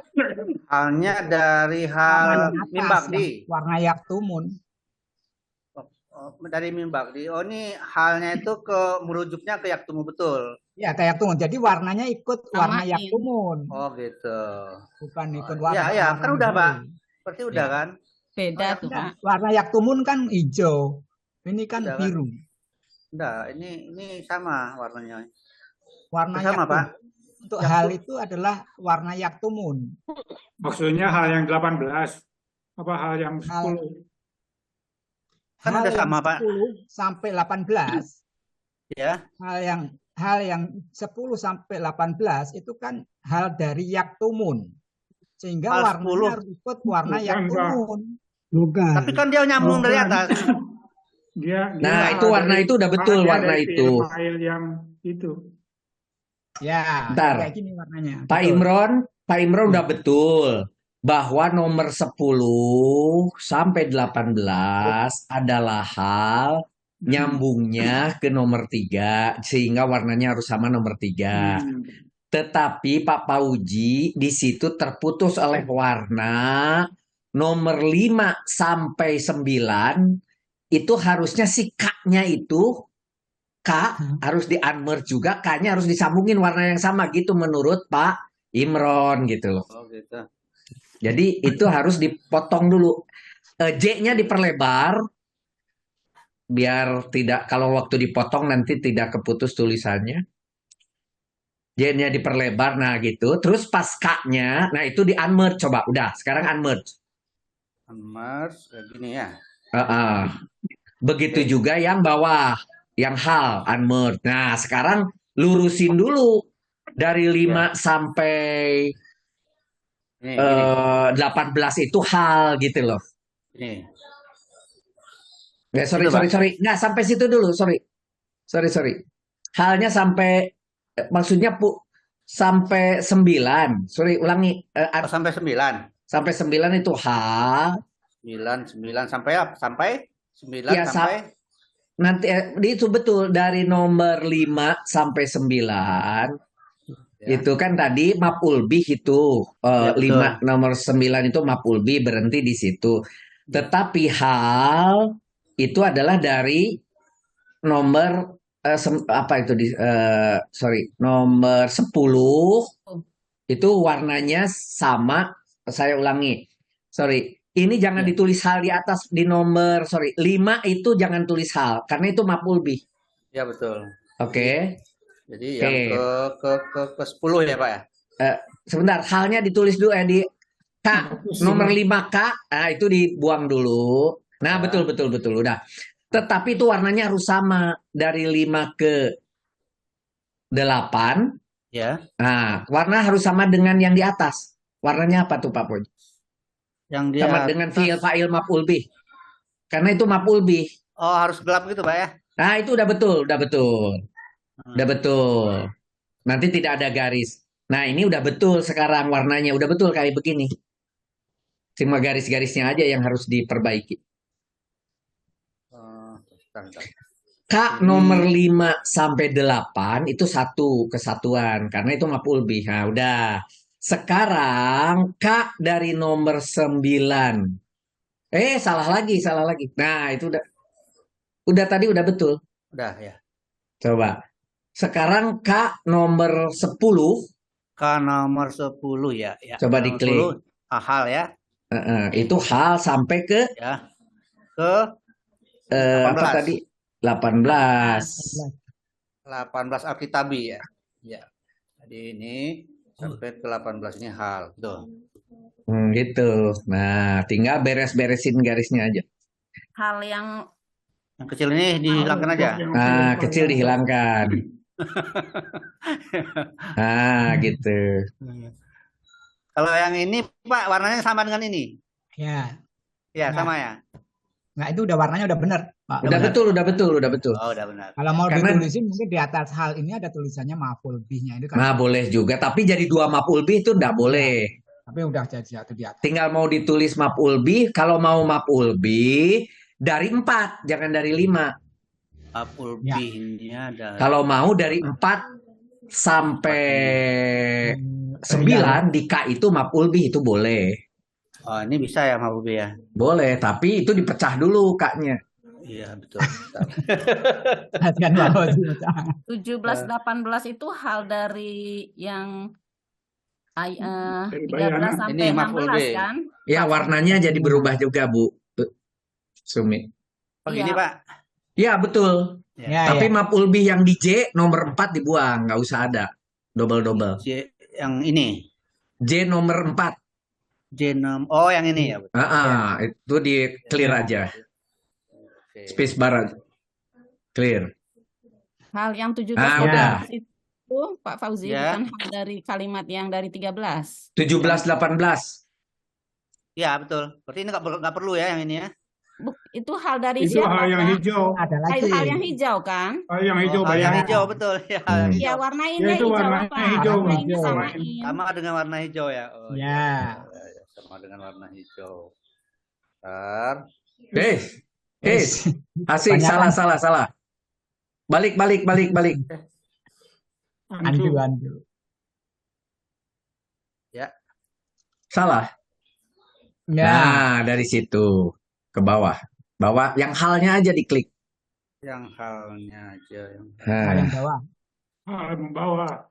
Halnya dari Warna hal yang atas, mimbakdi. yang warna yaktumun. Dari mimbakdi. Oh, ini halnya itu merujuknya ke yaktumu betul. Ya kayak yaktumun. Jadi warnanya ikut warna Samain. yaktumun. Oh, gitu. Bukan ikut Ya, warna. ya, warna kan udah, baru. Pak. Berarti udah Ya. kan? Beda Oh, tuh, Nah, Pak. warna yaktumun kan hijau. Ini kan Udah kan? biru. Udah, ini sama warnanya. Warna Sama, yaktumun. Pak. Untuk hal itu adalah warna yaktumun. Maksudnya hal yang 18. Apa hal yang Hal- 10? Kan Hal udah yang sama, Pak. 10 sampai 18. Ya. Hal yang 10 sampai 18 itu kan hal dari yaktumun. Sehingga Hal warnanya 10. harus ikut warna Bukan, yaktumun. Bukan. Tapi kan dia nyambung dari Bukan. atas. Nah, itu warna itu udah betul, warna itu. File yang itu. Ya, Bentar. kayak gini warnanya. Pak Betul. Imron udah betul bahwa nomor 10 sampai 18 adalah hal nyambungnya ke nomor 3 sehingga warnanya harus sama nomor 3. Tetapi Pak Pauji di situ terputus oleh warna nomor 5 sampai 9 itu harusnya si K-nya itu K harus di-unmerge juga, K-nya harus disambungin warna yang sama gitu menurut Pak Imron gitu loh. Oh gitu. Jadi itu harus dipotong dulu. J-nya diperlebar biar tidak kalau waktu dipotong nanti tidak keputus tulisannya. J-nya diperlebar nah gitu. Terus pas K-nya nah itu di-unmerge coba. Udah, sekarang unmerge. Unmerge kayak gini ya. Begitu juga yang bawah, yang hal unmerge. Nah, sekarang lurusin dulu dari 5 sampai Ini, 18 itu hal gitu loh. ini. Ya, sorry. Nggak, sampai situ dulu, sorry. Halnya sampai, maksudnya sampai 9. Sorry, ulangi. Oh, sampai 9. Sampai 9 itu hal. 9 sampai apa? Sampai 9 Ya, sampai nanti itu betul dari nomor 5 sampai 9. ya. Itu kan tadi maf'ul bih itu Ya, 5 betul. nomor 9 itu maf'ul bih berhenti di situ. Tetapi hal itu adalah dari nomor apa itu nomor 10 itu warnanya sama. Saya ulangi. Sorry. Ini jangan Ya. ditulis hal di atas di nomor 5 itu jangan tulis hal karena itu maf'ul bih. Ya betul. Oke. Jadi yang ke 10 ya Pak ya. Sebentar, halnya ditulis dulu di K nomor 5K, nah itu dibuang dulu. Nah, Ya. betul udah. Tetapi itu warnanya harus sama dari 5 ke 8. Ya. Nah, warna harus sama dengan yang di atas. Warnanya apa tuh Pak Poj? Yang di Sama atas. dengan fi'il fa'il maf'ul bih. Karena itu maf'ul bih. Oh, harus gelap gitu Pak ya. Nah, itu udah betul. Udah betul. Nanti tidak ada garis. Nah, ini udah betul sekarang warnanya. Udah betul kayak begini. Cuma garis-garisnya aja yang harus diperbaiki. K nomor 5 sampai 8 itu satu kesatuan. Karena itu maf'ul bih. Nah, udah. Sekarang K dari nomor 9. Salah lagi. Nah, itu udah tadi udah betul. Udah ya. Coba. Sekarang K nomor 10. K nomor 10 ya. Coba Nomor diklik. 10, hal ya. Itu hal sampai ke Ya. Ke 18. Apa tadi? 18. 18 Alkitabi ya. Ya. Jadi ini sampai ke 18 ini hal. Betul. Gitu. Nah, tinggal beres-beresin garisnya aja. Hal yang kecil ini dihilangkan aja. Nah, kecil dihilangkan. Nah, gitu. Kalau yang ini Pak warnanya sama dengan ini. Ya. Ya, Nah. sama ya. Nah, itu warnanya udah benar, Pak. Udah betul. Oh, udah benar. Kalau mau Karena- ditulisin mungkin di atas hal ini ada tulisannya maf'ul bihnya itu kan. Nah, boleh juga. Tapi jadi 2 maf'ul bih itu enggak boleh. Tapi udah jadi satu di atas. Tinggal mau ditulis maf'ul bih. Kalau mau maf'ul bih dari 4, jangan dari 5. Maf'ul Ya. bihnya ada. Kalau mau dari 4 sampai 9 di K itu maf'ul bih itu boleh. Oh, ini bisa ya maf'ul bih ya. Boleh, tapi itu dipecah dulu K-nya. Iya, betul. 17-18 itu hal dari yang 13 bayangan. sampai Ini maf'ul 16 bih. kan? Ya, warnanya jadi berubah juga, Bu. Sumi. Begini Iya. Pak. Ya, betul. Ya, Tapi ya. maf'ul bih yang di J nomor 4 dibuang, nggak usah ada. Double-double. Yang ini. J nomor 4. Genom. Oh, yang ini ya. Itu di clear aja. Oke. Space bar aja. Clear. Hal yang 17 udah. itu Pak Fauzi Ya. bukan hal dari kalimat yang dari 13. 17-18. Ya, betul. Berarti ini nggak perlu ya yang ini ya. Itu hal dari Itu siapa? hal yang Kak? hijau. Ada lagi. Hal yang hijau kan? Hal yang hijau Oh, hal yang bayangan. hijau betul. Ya, hal yang Hmm. Ya hijau. warnainnya Ya, itu hijau warnanya apa? hijau, Warna ini Mas. samain. Sama dengan warna hijau ya. Oh, Ya. Sama dengan warna hijau. Bentar. Asik, Kebanyakan salah. Balik. andu. Ya. Salah. Ya, Nah, dari situ ke bawah. Yang halnya aja diklik. Yang halnya aja. hal yang Nah, bawah. Hal membawa.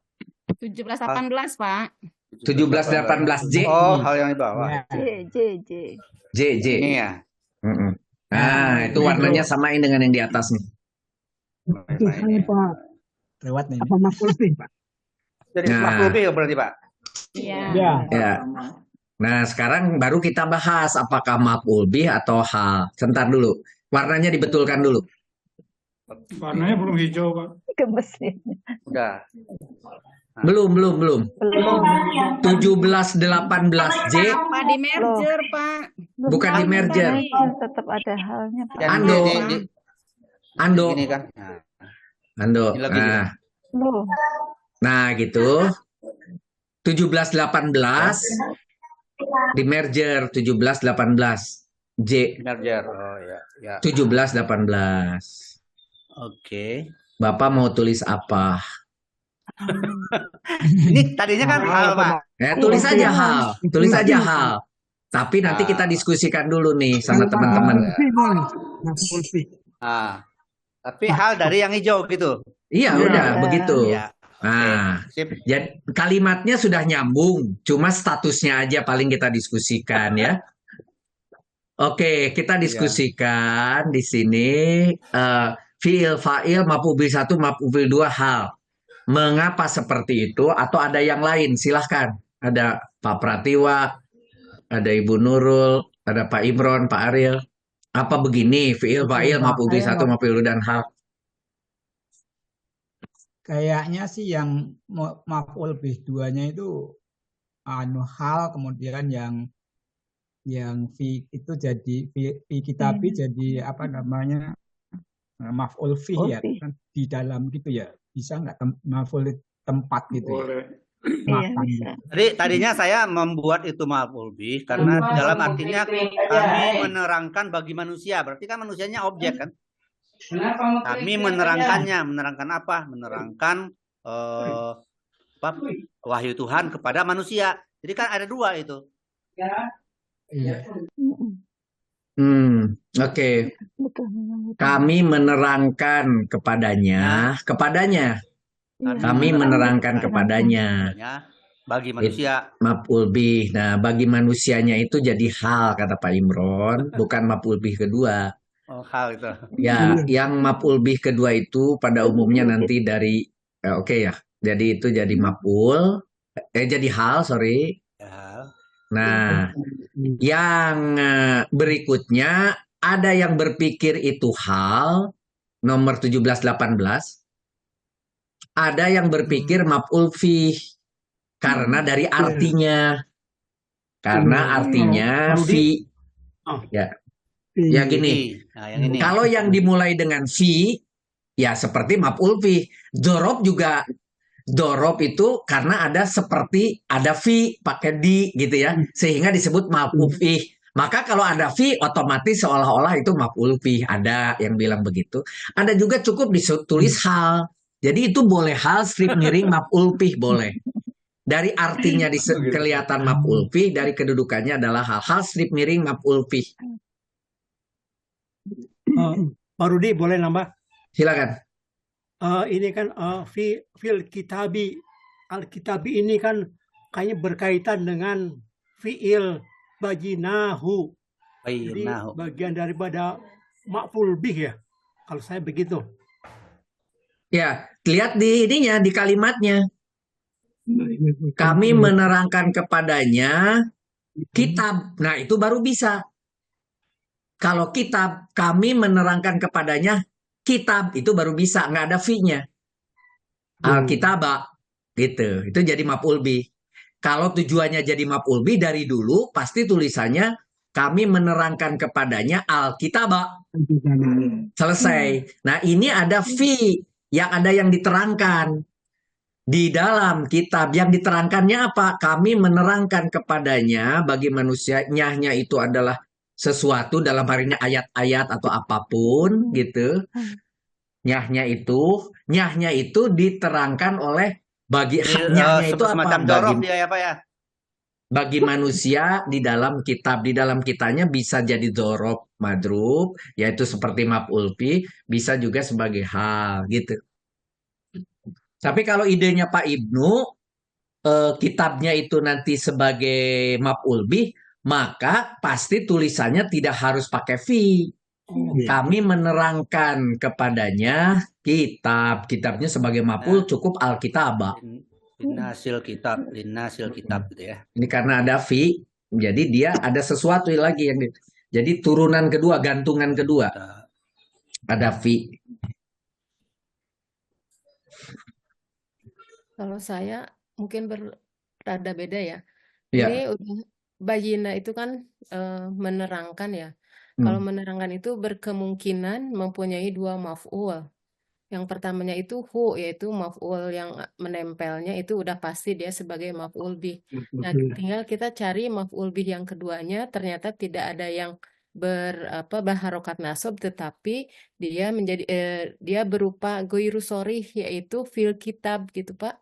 17-18, Pak. 17-18 J. Oh, hal yang di bawah. Ya. J. Ini ya. Mm-mm. Nah, itu warnanya samain dengan yang di atas nih. Itu hal apa Lewat nih. apa maf'ul bih, Pak? Jadi Nah. maf'ul bih berarti, Pak. Iya. Ya. Ya. Nah, sekarang baru kita bahas apakah maf'ul bih atau hal. Sebentar dulu. Warnanya dibetulkan dulu. Warnanya belum hijau, Pak. Udah. Belum. 17-18 J Apa di merger, Pak? bukan di merger. Tetap ada halnya, Pak. Yang Ando. Ando. Ini kan. Nah, Ando. Ini lagi Nah, Loh, nah gitu. 17-18 di merger 17-18 J merger. Oh ya. 17-18. Oke. Bapak mau tulis apa? Ini tadinya kan hal, Pak. Tulis aja hal. Tulis aja hal. Tapi nanti kita diskusikan dulu nih sama teman-teman. Maf'ul bih boleh. Maf'ul bih. Tapi hal dari yang hijau gitu. Iya, udah begitu. Ya. Nah, Sip. jadi kalimatnya sudah nyambung, cuma statusnya aja paling kita diskusikan ya. Oke, kita diskusikan di sini fiil, fa'il, maf'ul bih 1, maf'ul bih 2 hal. Mengapa seperti itu atau ada yang lain? Silahkan. Ada Pak Pratiwa, ada Ibu Nurul, ada Pak Imron, Pak Ariel. Apa begini? Fiil, fa'il, maf'ul bih 1, maf'ul bih 2 dan hal. Kayaknya sih yang maf'ul bih 2-nya itu hal, kemudian yang fi itu jadi fi kitabi jadi apa namanya maf'ul fi ya kan di dalam gitu ya, bisa nggak maf'ul tempat gitu ya. Boleh. Makan bisa. Jadi tadinya saya membuat itu maf'ul bih karena di dalam artinya kami menerangkan bagi manusia. Berarti kan manusianya objek kan? Kami menerangkan apa? Menerangkan wahyu Tuhan kepada manusia. Jadi kan ada dua itu. Iya. Oke. Betul. Kami menerangkan kepadanya. Kami menerangkan kepadanya. Bagi manusia. Maf'ul bih. Nah, bagi manusianya itu jadi hal kata Pak Imron, bukan maf'ul bih kedua. Oh, hal itu. Ya, yang maf'ul bih kedua itu pada umumnya nanti dari oke ya. Jadi itu jadi maf'ul jadi hal, sorry. Ya. Nah, yang berikutnya ada yang berpikir itu hal nomor 17-18. Ada yang berpikir maf'ul fih karena dari artinya. Karena artinya fi. Ya. Ya gini, Nah, yang ini. kalau yang dimulai dengan fi, ya seperti maf'ul fi. Dorob juga, dorob itu karena ada seperti, ada fi, pakai di gitu ya. Sehingga disebut maf'ul fi. Maka kalau ada fi, otomatis seolah-olah itu maf'ul fi. Ada yang bilang begitu. Ada juga cukup ditulis hal. Jadi itu boleh hal, strip miring, maf'ul fi, boleh. Dari artinya kelihatan maf'ul fi, dari kedudukannya adalah hal-hal, strip miring, maf'ul fi. Pak Rudi boleh nambah? Silakan. Ini kan fil kitabi, al-kitabi ini kan kayaknya berkaitan dengan fiil bajinahu. Jadi bagian daripada maf'ul bih ya, kalau saya begitu. Ya, lihat di ininya, di kalimatnya. Kami menerangkan kepadanya kitab. Nah, itu baru bisa. Kalau kitab, kami menerangkan kepadanya kitab, itu baru bisa, nggak ada fi-nya. Al-kitabah, gitu. Itu jadi maf'ul bih. Kalau tujuannya jadi maf'ul bih dari dulu, pasti tulisannya kami menerangkan kepadanya al-kitabah. Selesai. Nah, ini ada fi, yang ada yang diterangkan. Di dalam kitab yang diterangkannya apa? Kami menerangkan kepadanya bagi manusianya itu adalah sesuatu dalam hari ini ayat-ayat atau apapun gitu. Nyahnya itu diterangkan oleh nyahnya itu apa? Semacam jorok dia ya Pak ya. Bagi manusia di dalam kitanya bisa jadi dzorof madrub, yaitu seperti maf'ul bih, bisa juga sebagai hal gitu. Tapi kalau idenya Pak Ibnu, kitabnya itu nanti sebagai maf'ul bih, maka pasti tulisannya tidak harus pakai fi. Kami menerangkan kepadanya kitabnya sebagai maf'ul cukup al-kitabah. Linasil kitab gitu ya. Ini karena ada fi, jadi dia ada sesuatu lagi yang jadi turunan kedua, gantungan kedua. Ada fi. Kalau saya mungkin rada beda ya. Ya. Ini udah bayina itu kan menerangkan ya. Kalau menerangkan itu berkemungkinan mempunyai dua maf'ul. Yang pertamanya itu hu, yaitu maf'ul yang menempelnya itu udah pasti dia sebagai maf'ul bih. Nah, tinggal kita cari maf'ul bih yang keduanya, ternyata tidak ada yang berharokat nasab, tetapi dia menjadi dia berupa goiru sorih, yaitu fil kitab gitu Pak.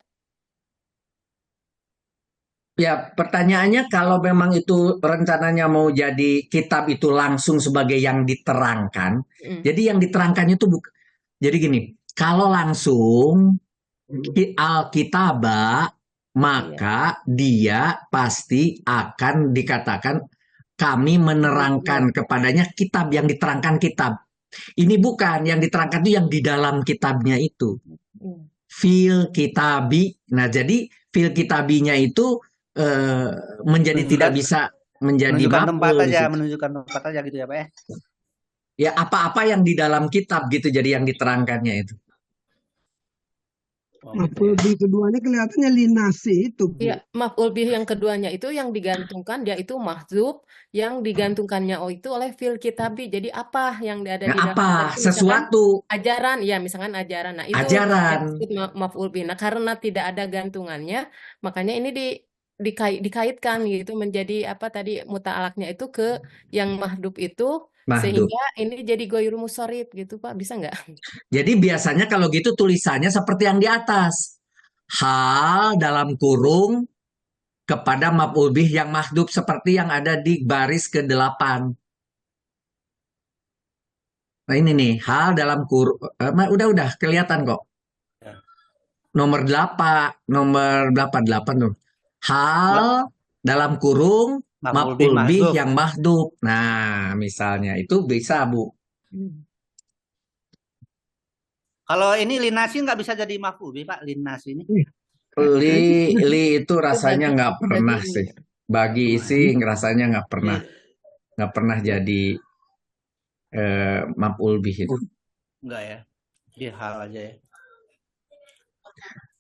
Ya, pertanyaannya kalau memang itu rencananya mau jadi kitab itu langsung sebagai yang diterangkan, jadi yang diterangkannya itu jadi gini, kalau langsung al-kitabah, maka dia pasti akan dikatakan kami menerangkan kepadanya kitab, yang diterangkan kitab. Ini bukan, yang diterangkan itu yang di dalam kitabnya itu. Fil kitabi. Nah, jadi fil kitabinya itu menjadi tidak bisa menjadi menunjukkan tempat aja gitu ya Pak ya. Ya, apa-apa yang di dalam kitab gitu, jadi yang diterangkannya itu. Maf'ul bih keduanya kelihatannya linasi itu, Bu. Iya, maf'ul bih yang keduanya itu yang digantungkan, dia itu mahdzub, yang digantungkannya itu oleh fil kitabi. Jadi apa yang ada di dalam kitab itu, sesuatu ajaran, ya misalkan ajaran. Nah, itu ajaran. Maf'ul bih. Nah, karena tidak ada gantungannya, makanya ini dikaitkan gitu menjadi apa tadi muta'alaknya itu ke yang mahdub itu. Sehingga ini jadi goiru musorib gitu Pak, bisa nggak? Jadi biasanya kalau gitu tulisannya seperti yang di atas. Hal dalam kurung kepada maf'ul bih yang mahdub seperti yang ada di baris ke-8. Nah ini nih, hal dalam kurung, udah kelihatan kok. Nomor 8 tuh. Hal dalam kurung maf'ul bih yang mahdub. Nah, misalnya itu bisa, Bu. Kalau ini linasi nggak bisa jadi maf'ul bih Pak, linasi ini. Li itu rasanya nggak pernah sih. Bagi isi rasanya nggak pernah jadi maf'ul bih itu. Enggak ya. Dia hal aja ya.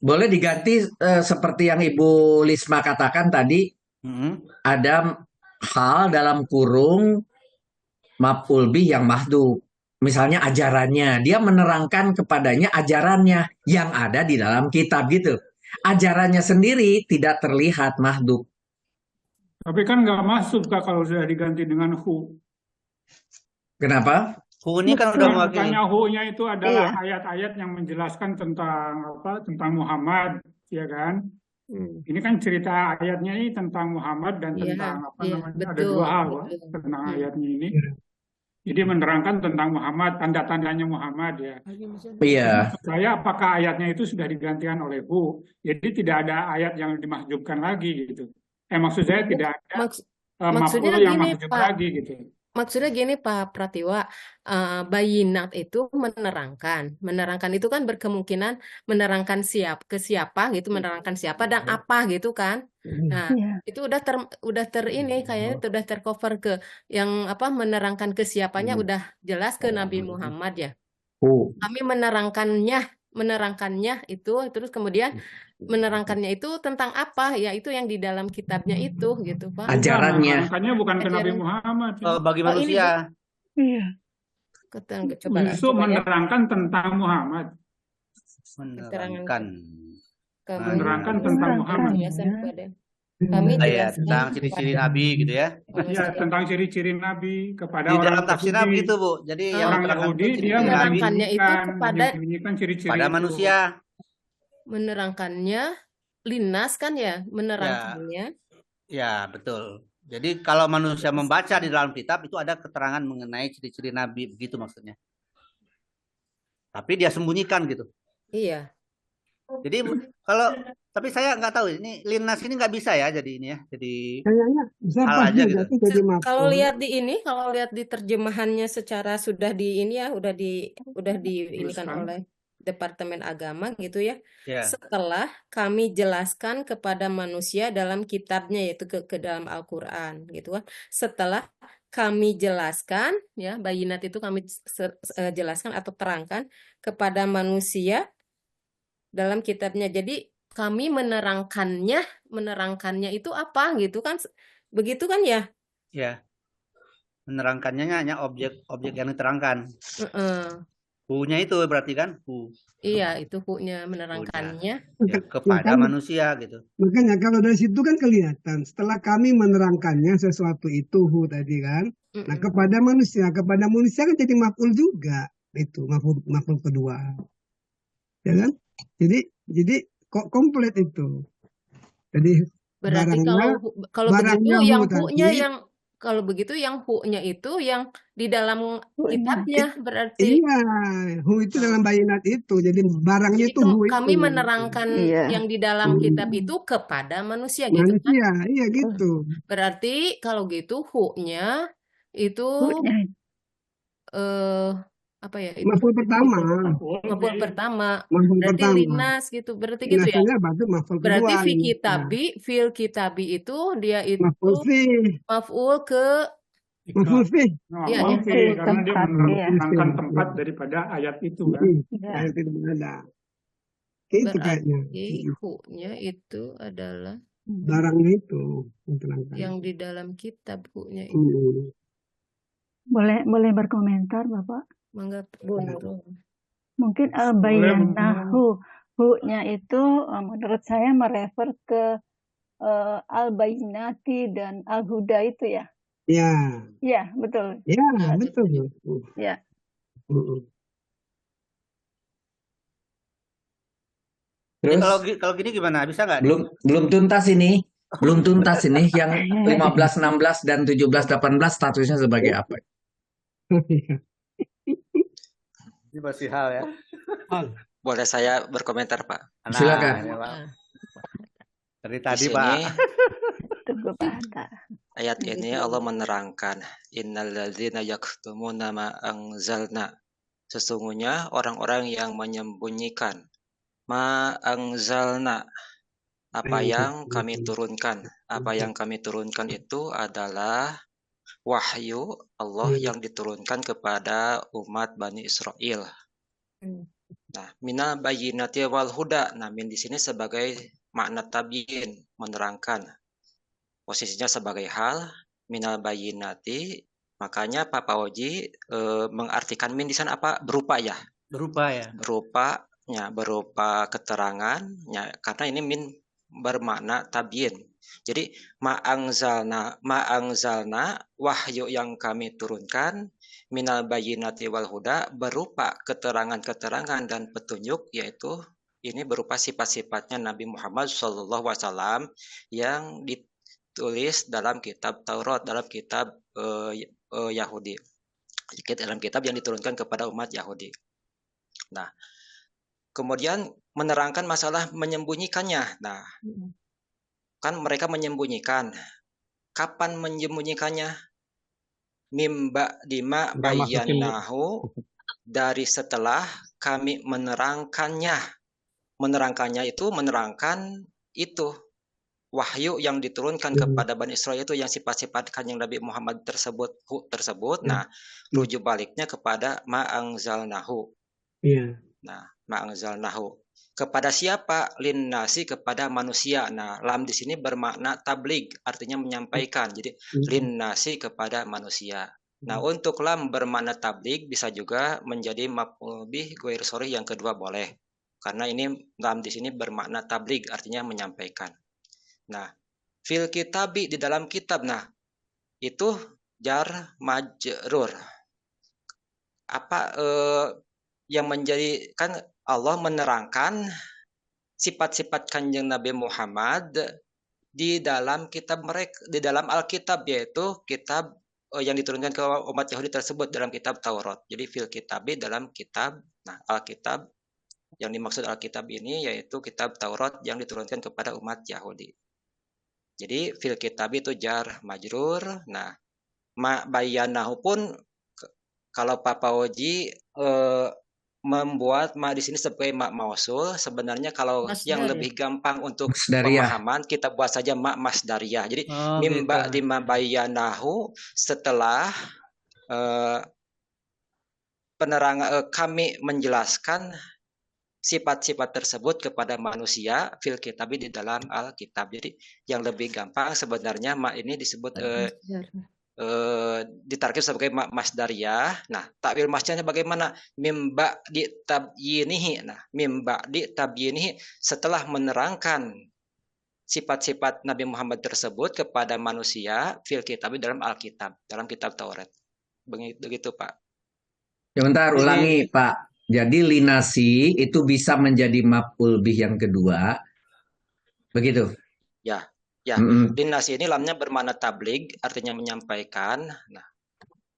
Boleh diganti seperti yang Ibu Lisma katakan tadi. Ada hal dalam kurung maf'ul bih yang mahdub. Misalnya ajarannya, dia menerangkan kepadanya ajarannya yang ada di dalam kitab gitu. Ajarannya sendiri tidak terlihat mahdub. Tapi kan nggak masuk Kak kalau sudah diganti dengan hu. Kenapa? Hu ini kan udah mewakili. Makanya hu-nya itu adalah ayat-ayat yang menjelaskan tentang Muhammad, ya kan? Ini kan cerita ayatnya ini tentang Muhammad dan tentang ada dua hal tentang ayatnya ini. Jadi menerangkan tentang Muhammad, tanda-tandanya Muhammad ya. Iya. Saya apakah ayatnya itu sudah digantikan oleh hu? Jadi tidak ada ayat yang dimahjubkan lagi gitu. Maksud saya tidak ada maf'ul yang mahjub lagi gitu. Maksudnya gini Pak Pratiwa, bayinat itu menerangkan itu kan berkemungkinan menerangkan ke siapa gitu, menerangkan siapa dan apa gitu kan. Nah, itu udah ini kayaknya udah tercover ke yang menerangkan ke siapanya udah jelas ke Nabi Muhammad ya. Kami menerangkannya itu, terus kemudian menerangkannya itu tentang apa ya, itu yang di dalam kitabnya itu gitu Pak. Ajarannya. Makanya bukan ke Nabi Muhammad. Bagi manusia. Iya. Justru menerangkan tentang Muhammad. Menerangkan Menerangkan tentang Muhammad. Kami Ya, jelaskan tentang ciri-ciri kepada Nabi gitu ya. Ya, manusia. tentang ciri-ciri Nabi kepada Di dalam orang tafsirnya Yahudi. begitu, Bu. Jadi yang Orang menerangkan itu Yahudi dia ciri-ciri Nabi Menerangkannya itu kepada menyembunyikan ciri-ciri pada itu. manusia. menerangkannya linnas kan ya, Ya, menerangkannya. ya betul. Jadi kalau manusia membaca di dalam kitab itu ada keterangan mengenai ciri-ciri Nabi, begitu maksudnya. Tapi dia sembunyikan gitu. Iya. Jadi kalau tapi saya nggak tahu ini linnas ini nggak bisa ya jadi ini ya. Jadi Kayaknya bisa hal pas aja juga gitu. sih jadi Kalau maf'ul. lihat di ini, kalau lihat di terjemahannya secara sudah di ini ya, udah diinikan Tuliskan. oleh Departemen Agama gitu ya. Ya. Setelah kami jelaskan kepada manusia dalam kitabnya yaitu ke dalam Al-Qur'an gitu kan. Setelah kami jelaskan ya, bayinat itu kami jelaskan atau terangkan kepada manusia dalam kitabnya. Jadi kami menerangkannya itu apa gitu kan? Begitu kan ya? Ya. Menerangkannya hanya objek yang diterangkan. Hu-nya itu berarti kan hu. Iya, itu hu-nya menerangkannya. Ya, kepada manusia gitu. Makanya kalau dari situ kan kelihatan setelah kami menerangkannya sesuatu itu hu tadi kan. Nah, kepada manusia kan jadi maf'ul juga itu maf'ul kedua. Ya kan? Jadi kok komplit itu. Jadi berarti kalau begitu yang hu-nya yang kalau begitu yang hu-nya itu yang di dalam kitabnya berarti. Iya, hu itu dalam bayinat itu. Jadi barangnya itu hu itu. Kami menerangkan yang di dalam kitab itu kepada manusia gitu kan. Manusia, iya gitu. Berarti kalau gitu hu-nya itu apa ya? Maf'ul pertama. Maf'ul pertama. Maf'ul Berarti pertama. linas gitu. Berarti gitu ya. Berarti fil kitabi itu dia itu maf'ul ke maf'ul fi. Iya, karena dia menerangkan tempat daripada ayat itu kan. Ayat itu ada. Itu kayaknya. Hu-nya itu adalah barangnya itu yang di dalam kitab hu-nya itu. Boleh berkomentar Bapak? Mangga Bu Nurul. Mungkin al-bayyinahu hu-nya itu menurut saya merefer ke al-bayyinati dan al-huda itu ya. Ya. Ya, betul. Ya, betul. Ya. Terus kalau gini gimana? Bisa nggak? Belum tuntas ini. Belum tuntas ini yang 15, 16 dan 17, 18 statusnya sebagai apa? Ini masih hal ya. Boleh saya berkomentar, Pak? Nah, silakan. ya, Pak. Dari tadi, di sini, Pak. Ayat ini Allah menerangkan innalladzina yaktumuna ma anzalna. Sesungguhnya orang-orang yang menyembunyikan ma anzalna, apa yang kami turunkan. Apa yang kami turunkan itu adalah wahyu Allah yang diturunkan kepada umat Bani Israel. Nah, minal bayyinati wal huda. Nah, min di sini sebagai makna tabyin, menerangkan. Posisinya sebagai hal minal bayyinati. Makanya Pak Pauji mengartikan min di sana apa? Berupa ya. Berupa ya. Berupa keterangan. Ya, karena ini min bermakna tabyin. Jadi ma'angzalna wahyu yang kami turunkan minal bayyinati wal huda berupa keterangan-keterangan dan petunjuk, yaitu ini berupa sifat-sifatnya Nabi Muhammad SAW yang ditulis dalam kitab Taurat, dalam kitab Yahudi, dalam kitab yang diturunkan kepada umat Yahudi. Nah, kemudian menerangkan masalah menyembunyikannya. Nah, kan mereka menyembunyikan. Kapan menyembunyikannya? Mimba dima bayyanahu, dari setelah kami menerangkannya. Menerangkannya itu menerangkan itu wahyu yang diturunkan kepada Bani Israel itu yang sifat-sifat Kanjeng Nabi Muhammad tersebut. Nah, rujuk baliknya kepada ma'angzalnahu. Nah, ma'angzalnahu. Kepada siapa? Linnasi, kepada manusia. Nah, lam di sini bermakna tablig, artinya menyampaikan. Jadi linnasi, kepada manusia. Nah, untuk lam bermakna tablig bisa juga menjadi maf'ul bih ghair sharih yang kedua boleh. Karena ini lam di sini bermakna tablig, artinya menyampaikan. Nah, Fil kitabi di dalam kitab. Nah, itu jar majrur. Apa yang menjadi, kan Allah menerangkan sifat-sifat Kanjeng Nabi Muhammad di dalam kitab mereka, di dalam Alkitab, yaitu kitab yang diturunkan ke umat Yahudi tersebut dalam kitab Taurat. Jadi fil kitabi dalam kitab. Nah, Alkitab yang dimaksud Alkitab ini yaitu kitab Taurat yang diturunkan kepada umat Yahudi. Jadi fil kitabi itu jar majrur. Nah, ma bayanahu pun kalau Pak Pauji membuat ma di sini sebagai ma mausul, sebenarnya kalau yang lebih gampang untuk pemahaman kita buat saja ma masdariyah. Jadi mimba di ma bayanahu, setelah penerangan kami menjelaskan sifat-sifat tersebut kepada manusia fil kitabi di dalam Alkitab. Jadi yang lebih gampang sebenarnya ma ini disebut ditarkib sebagai masdariyah. Nah, takwil masdarnya bagaimana? Mimba di tabyinihi. Nah, mimba di tabyinihi, setelah menerangkan sifat-sifat Nabi Muhammad tersebut kepada manusia fil kitab dalam Alkitab, dalam kitab Taurat. Begitu, Pak. Sebentar, ulangi, Pak. Jadi linasi itu bisa menjadi maf'ul bih yang kedua. Begitu? Ya. Ya, linasi ini lamnya bermakna tablig, artinya menyampaikan.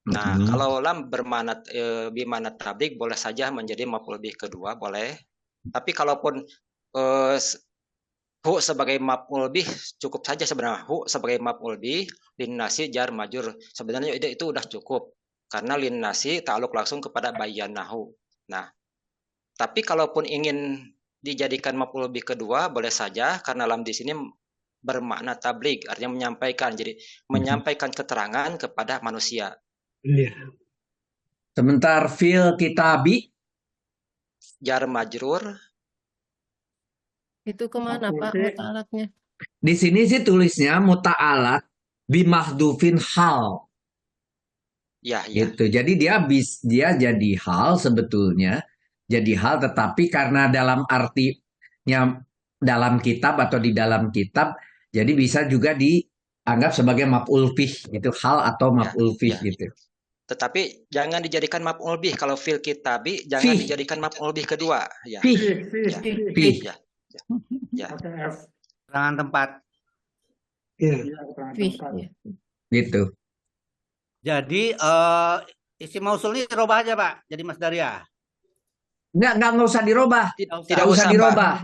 Nah, kalau lam bermakna bimana tablig, boleh saja menjadi maf'ul bih kedua, boleh. Tapi kalaupun hu sebagai maf'ul bih cukup saja sebenarnya. Hu sebagai maf'ul bih, linasi jar majur, sebenarnya itu udah cukup. Karena linasi ta'aluk langsung kepada bayanahu. Nah, tapi kalaupun ingin dijadikan maf'ul bih kedua, boleh saja karena lam di sini bermakna tablig, artinya menyampaikan. Jadi menyampaikan keterangan kepada manusia. Sebentar, fil kitabi jar majrur. Itu kemana Pak muta'alatnya? Di sini sih tulisnya muta'alat bimahdufin hal. Ya. Gitu. Jadi dia jadi hal sebetulnya. Jadi hal, tetapi karena dalam artinya dalam kitab atau di dalam kitab, jadi bisa juga dianggap sebagai maf'ul bih, itu hal atau maf'ul bih gitu. Tetapi jangan dijadikan maf'ul bih. Kalau fil kitabi jangan dijadikan maf'ul bih kedua. Ya. Ya. Keterangan tempat. Gitu. Jadi isi mausul ini dirubah aja, Pak. Jadi masdariyah. Nggak usah dirubah. Tidak usah dirubah.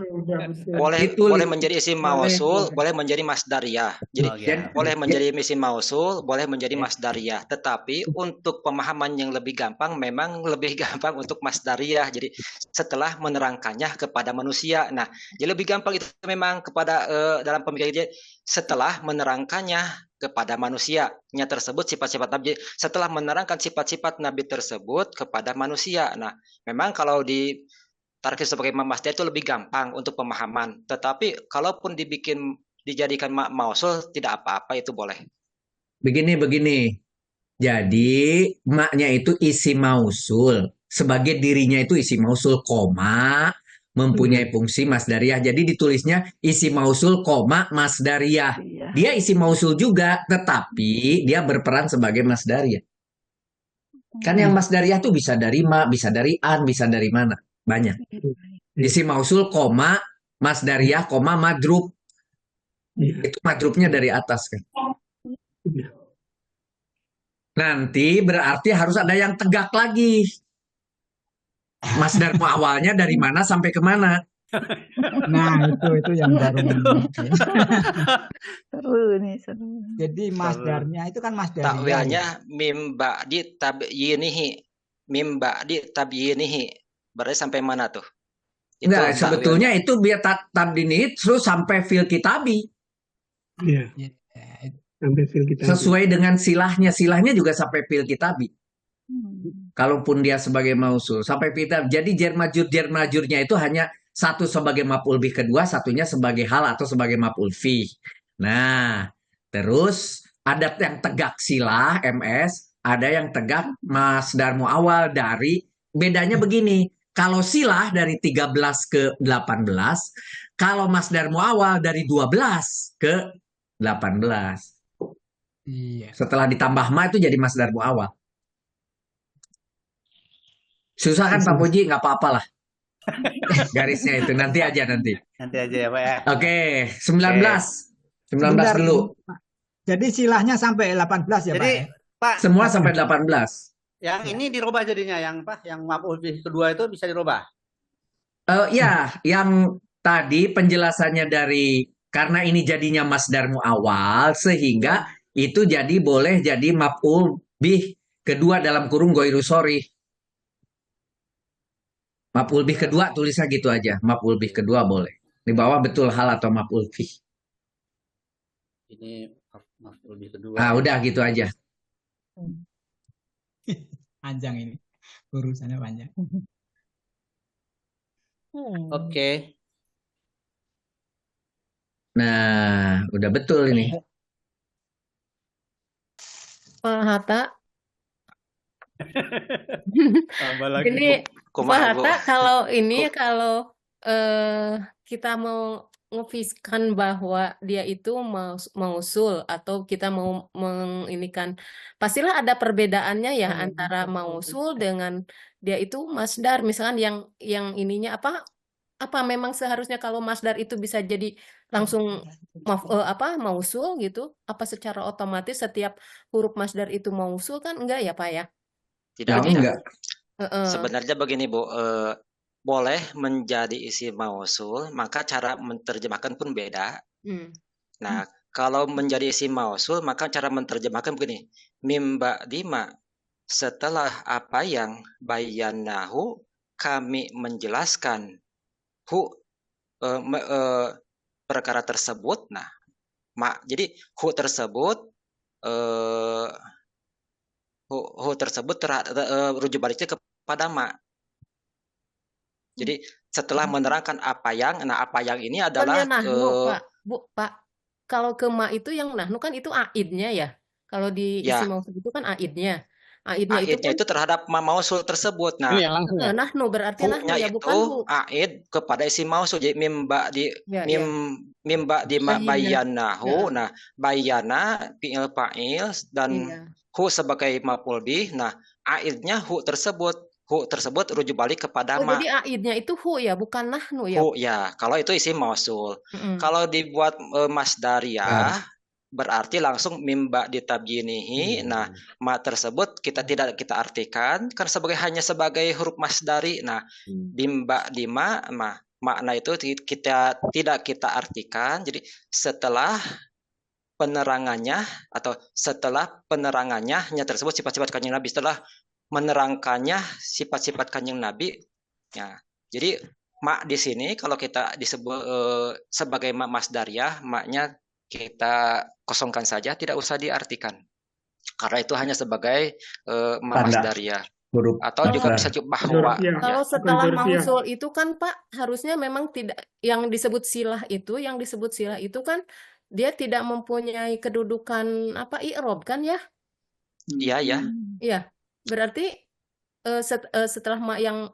Boleh menjadi isim mausul, boleh menjadi masdariyah. Jadi boleh menjadi isim mausul, boleh menjadi masdariyah. Tetapi untuk pemahaman yang lebih gampang, memang lebih gampang untuk masdariyah. Jadi setelah menerangkannya kepada manusia. Nah, jadi lebih gampang itu memang kepada dalam pemikiran setelah menerangkannya kepada manusia-nya tersebut sifat-sifat Nabi, setelah menerangkan sifat-sifat Nabi tersebut kepada manusia. Nah, memang kalau ditarkib sebagai masdar itu lebih gampang untuk pemahaman. Tetapi kalaupun dijadikan mausul tidak apa-apa, itu boleh. Begini. Jadi maknya itu isi mausul. Sebagai dirinya itu isi mausul, koma, mempunyai fungsi masdariyah. Jadi ditulisnya isi mausul, koma, masdariyah. Dia isi mausul juga, tetapi dia berperan sebagai masdariyah. Kan yang masdariyah tuh bisa dari ma, bisa dari an, bisa dari mana. Banyak. Isi mausul, koma, masdariyah, koma, madrub. Itu madrubnya dari atas kan. Nanti berarti harus ada yang tegak lagi. Masdar awalnya dari mana sampai kemana? Nah, itu yang baru. Seru. Jadi masdarnya itu kan masdariyah. Takwilnya mimba di tabyinihi. Berarti sampai mana tuh? Enggak, sebetulnya itu biar tabdini terus sampai fil kitabi. Iya. Sampai fil kitabi. Sesuai dengan silahnya. Silahnya juga sampai fil kitabi. Kalaupun dia sebagai mausul sampai kita, jadi jar majurnya itu hanya satu sebagai maf'ul bih kedua, satunya sebagai hal atau sebagai maf'ul fi. Nah, terus ada yang tegak silah MS, ada yang tegak masdar muawal dari. Bedanya begini, kalau silah dari 13 ke 18, kalau masdar muawal dari 12 ke 18. Iya. Setelah ditambah ma itu jadi masdar muawwal. Susah kan Pak Puji? Nggak apa-apa lah. Garisnya itu nanti aja nanti. Nanti aja ya Pak ya. Oke, 19. 19 Sebentar, dulu. Pak. Jadi silahnya sampai 18 ya, Pak? Jadi ya? Pak, Semua sampai 18. yang ini dirubah jadinya yang Pak, yang maf'ul bih kedua itu bisa dirubah. Ya, yang tadi penjelasannya dari karena ini jadinya masdar muawwal sehingga itu jadi boleh jadi maf'ul bih kedua dalam kurung ghairu sharih. Maf'ul bih kedua tulisnya gitu aja. Maf'ul bih kedua boleh. Di bawah betul hal atau maf'ul bih. Ini maf'ul bih kedua. Ah, udah gitu aja. Panjang ini. Urusannya panjang. Oke. Nah, udah betul ini. Pak Hatta. Tambah lagi. Ini Pak Kumaha, Bu? Hatta kalau ini kalau kita mau ngefiskan bahwa dia itu mausul atau kita mau menginikan, pastilah ada perbedaannya ya antara mausul dengan dia itu masdar. Misalkan yang ininya apa memang seharusnya kalau masdar itu bisa jadi langsung mausul gitu? Apa secara otomatis setiap huruf masdar itu mausul kan enggak ya Pak ya? Tidak, Yang tidak. enggak. Sebenarnya begini, Bu. Boleh menjadi isim mausul, maka cara menerjemahkan pun beda. Nah, kalau menjadi isim mausul, maka cara menerjemahkan begini. Mimba dima, setelah apa yang bayanahu, kami menjelaskan perkara tersebut. Nah, jadi tersebut tersebut rujuk baliknya kepada ma. Jadi setelah menerangkan apa yang ini adalah Pak. Bu, Pak. Kalau ke ma itu yang nahnu kan itu aidnya ya. Kalau di isim mausul itu kan aidnya. Aidnya itu terhadap mausul tersebut. Nah, Ini yang langsung ya. nahnu berarti nahnu ya, bukan itu hu. aid kepada isim mausul. Jadi mimba di bayanahu. Nah, bayana fi'il fa'il dan hu sebagai maf'ul bih. Nah, aidnya hu tersebut rujuk balik kepada ma. Jadi aidnya itu hu ya, bukan nahnu ya. Hu ya, kalau itu isim mausul. Kalau dibuat masdariyah berarti langsung mimba ditabyinihi. Nah, ma tersebut tidak kita artikan kan hanya sebagai huruf masdari. Nah, bimba dima makna itu tidak kita artikan. Jadi setelah penerangannya nya tersebut sifat-sifat kanjeng Nabi, setelah menerangkannya sifat-sifat kanjeng Nabi. Ya, jadi mak di sini kalau kita disebut sebagai mak masdariyah, maknya kita kosongkan saja, tidak usah diartikan. Karena itu hanya sebagai mak masdariyah. Atau juga bisa bahwa kalau setelah mausul itu kan Pak harusnya memang tidak yang disebut silah itu kan dia tidak mempunyai kedudukan i'rob kan ya? Iya. Iya. Berarti setelah yang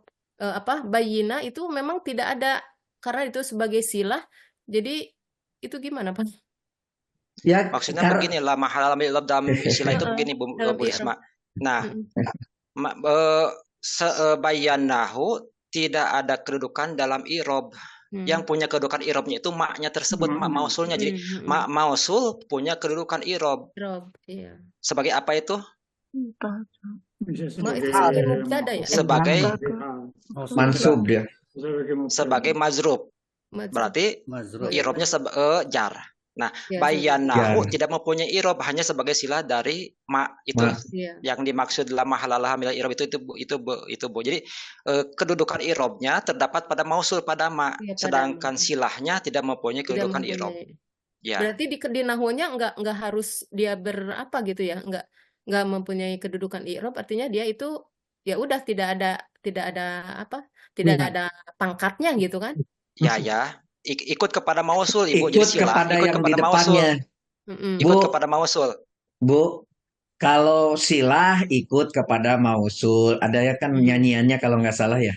bayina itu memang tidak ada karena itu sebagai silah. Jadi itu gimana Pak? Ya, maksudnya begini lah, mahal dalam istilah itu begini Bu Risma. Nah, bayanahu tidak ada kedudukan dalam i'rob. Yang punya kedudukan i'robnya itu maknya tersebut, mak mausulnya. Jadi mak mausul punya kedudukan i'rob. Iya. Sebagai apa itu? Sebagai mansub dia. Sebagai mazrub. Berarti i'robnya jar. Nah, bayanahu tidak mempunyai i'rob, hanya sebagai silah dari ma itu. Yang dimaksud dalam mahalalah hamil i'rob itu Bu. Jadi kedudukan i'robnya terdapat pada mausul, pada ma, sedangkan silahnya tidak mempunyai kedudukan i'rob. Ya. Berarti di nahwunya enggak harus dia berapa gitu ya, enggak mempunyai kedudukan i'rob, artinya dia itu ya udah tidak ada pangkatnya gitu kan? Ya. Ikut kepada mausul, Ibu. Ikut jadi kepada yang di depannya. Ikut kepada mausul. Bu, kalau silah ikut kepada mausul. Ada ya kan nyanyiannya kalau nggak salah ya.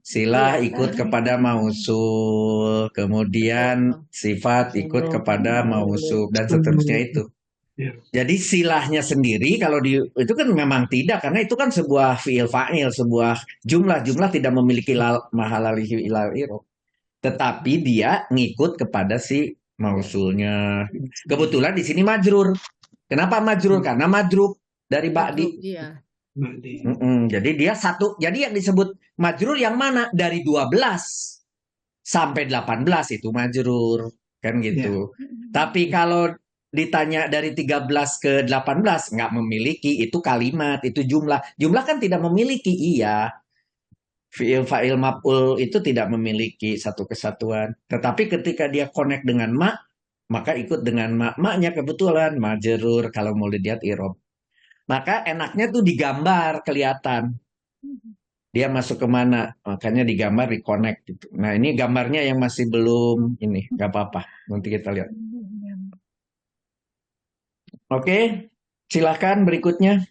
Silah ikut kepada mausul, kemudian sifat ikut kepada mausul dan seterusnya itu. Jadi silahnya sendiri kalau itu kan memang tidak, karena itu kan sebuah fiil fa'il, sebuah jumlah tidak memiliki mahalalihi ilal irob. Tetapi dia ngikut kepada si mausulnya. Kebetulan di sini majrur. Kenapa majrur? Karena majrur dari ba'di. Iya. Jadi dia satu. Jadi yang disebut majrur yang mana? Dari 12 sampai 18 itu majrur. Kan gitu. Tapi kalau ditanya dari 13 ke 18 nggak memiliki, itu kalimat, itu jumlah. Jumlah kan tidak memiliki, iya. Fi'il fa'il maf'ul itu tidak memiliki satu kesatuan. Tetapi ketika dia connect dengan ma, maka ikut dengan ma. Ma-nya kebetulan majrur kalau mau dilihat irob. Maka enaknya tuh digambar, kelihatan. Dia masuk kemana, makanya digambar, di-connect gitu. Nah ini gambarnya yang masih belum ini, nggak apa-apa. Nanti kita lihat. Oke, silakan berikutnya.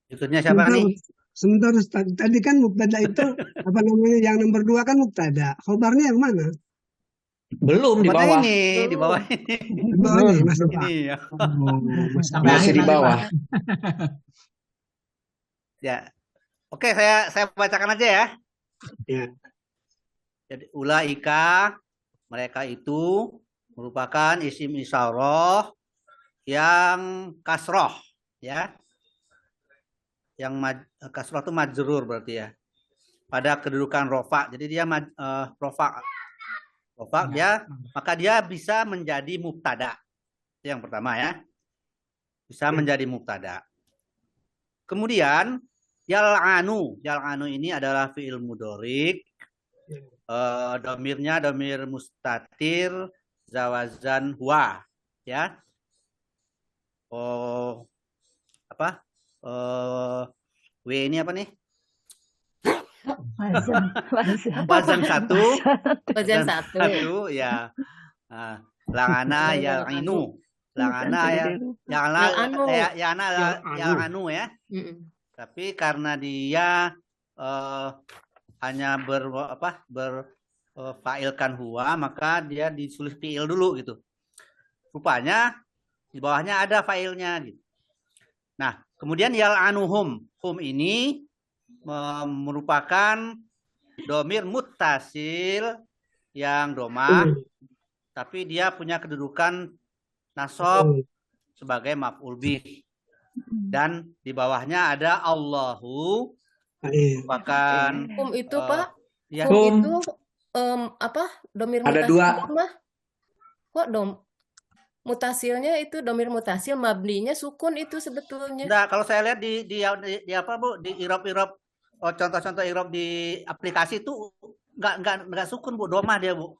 Berikutnya siapa nih? Sebentar Ustaz. Tadi kan mubtada itu apa namanya, yang nomor 2 kan mubtada. Khobarnya yang mana? Belum, di bawah. Di bawah ini. Di bawah ini, Mas Bapak. Ini ya. Masih di bawah. Ya. Oke, saya bacakan aja ya. Ya. Jadi ulaika, mereka itu merupakan isim isyarah yang kasroh, ya. Yang kasroh itu majrur berarti ya. Pada kedudukan rofa. Jadi dia rofa. Rofa dia, maka dia bisa menjadi mubtada. Itu yang pertama ya. Bisa menjadi mubtada. Kemudian yal'anu. Yal'anu ini adalah fi'il mudhorik. Domirnya domir mustatir zawazan huwa, ya. W ini apa nih? Wazan satu, ya. Langana yal'inu, langana yal'anu ya. Tapi karena dia hanya berfailkan huwa, maka dia ditulis fiil dulu gitu. Rupanya di bawahnya ada failnya gitu. Nah, kemudian yal'anuhum. Hum ini merupakan domir muttasil yang domah, tapi dia punya kedudukan nasab sebagai maf'ul bih. Dan di bawahnya ada Allahu, merupakan Hum itu Pak? Ya. Hum itu domir ada mutasil dua. mah? Kok mutasilnya itu domir mutasil, mabninya sukun itu sebetulnya. Nah, kalau saya lihat di apa Bu, di irob-irob, contoh-contoh irob di aplikasi itu enggak sukun Bu, domah dia Bu.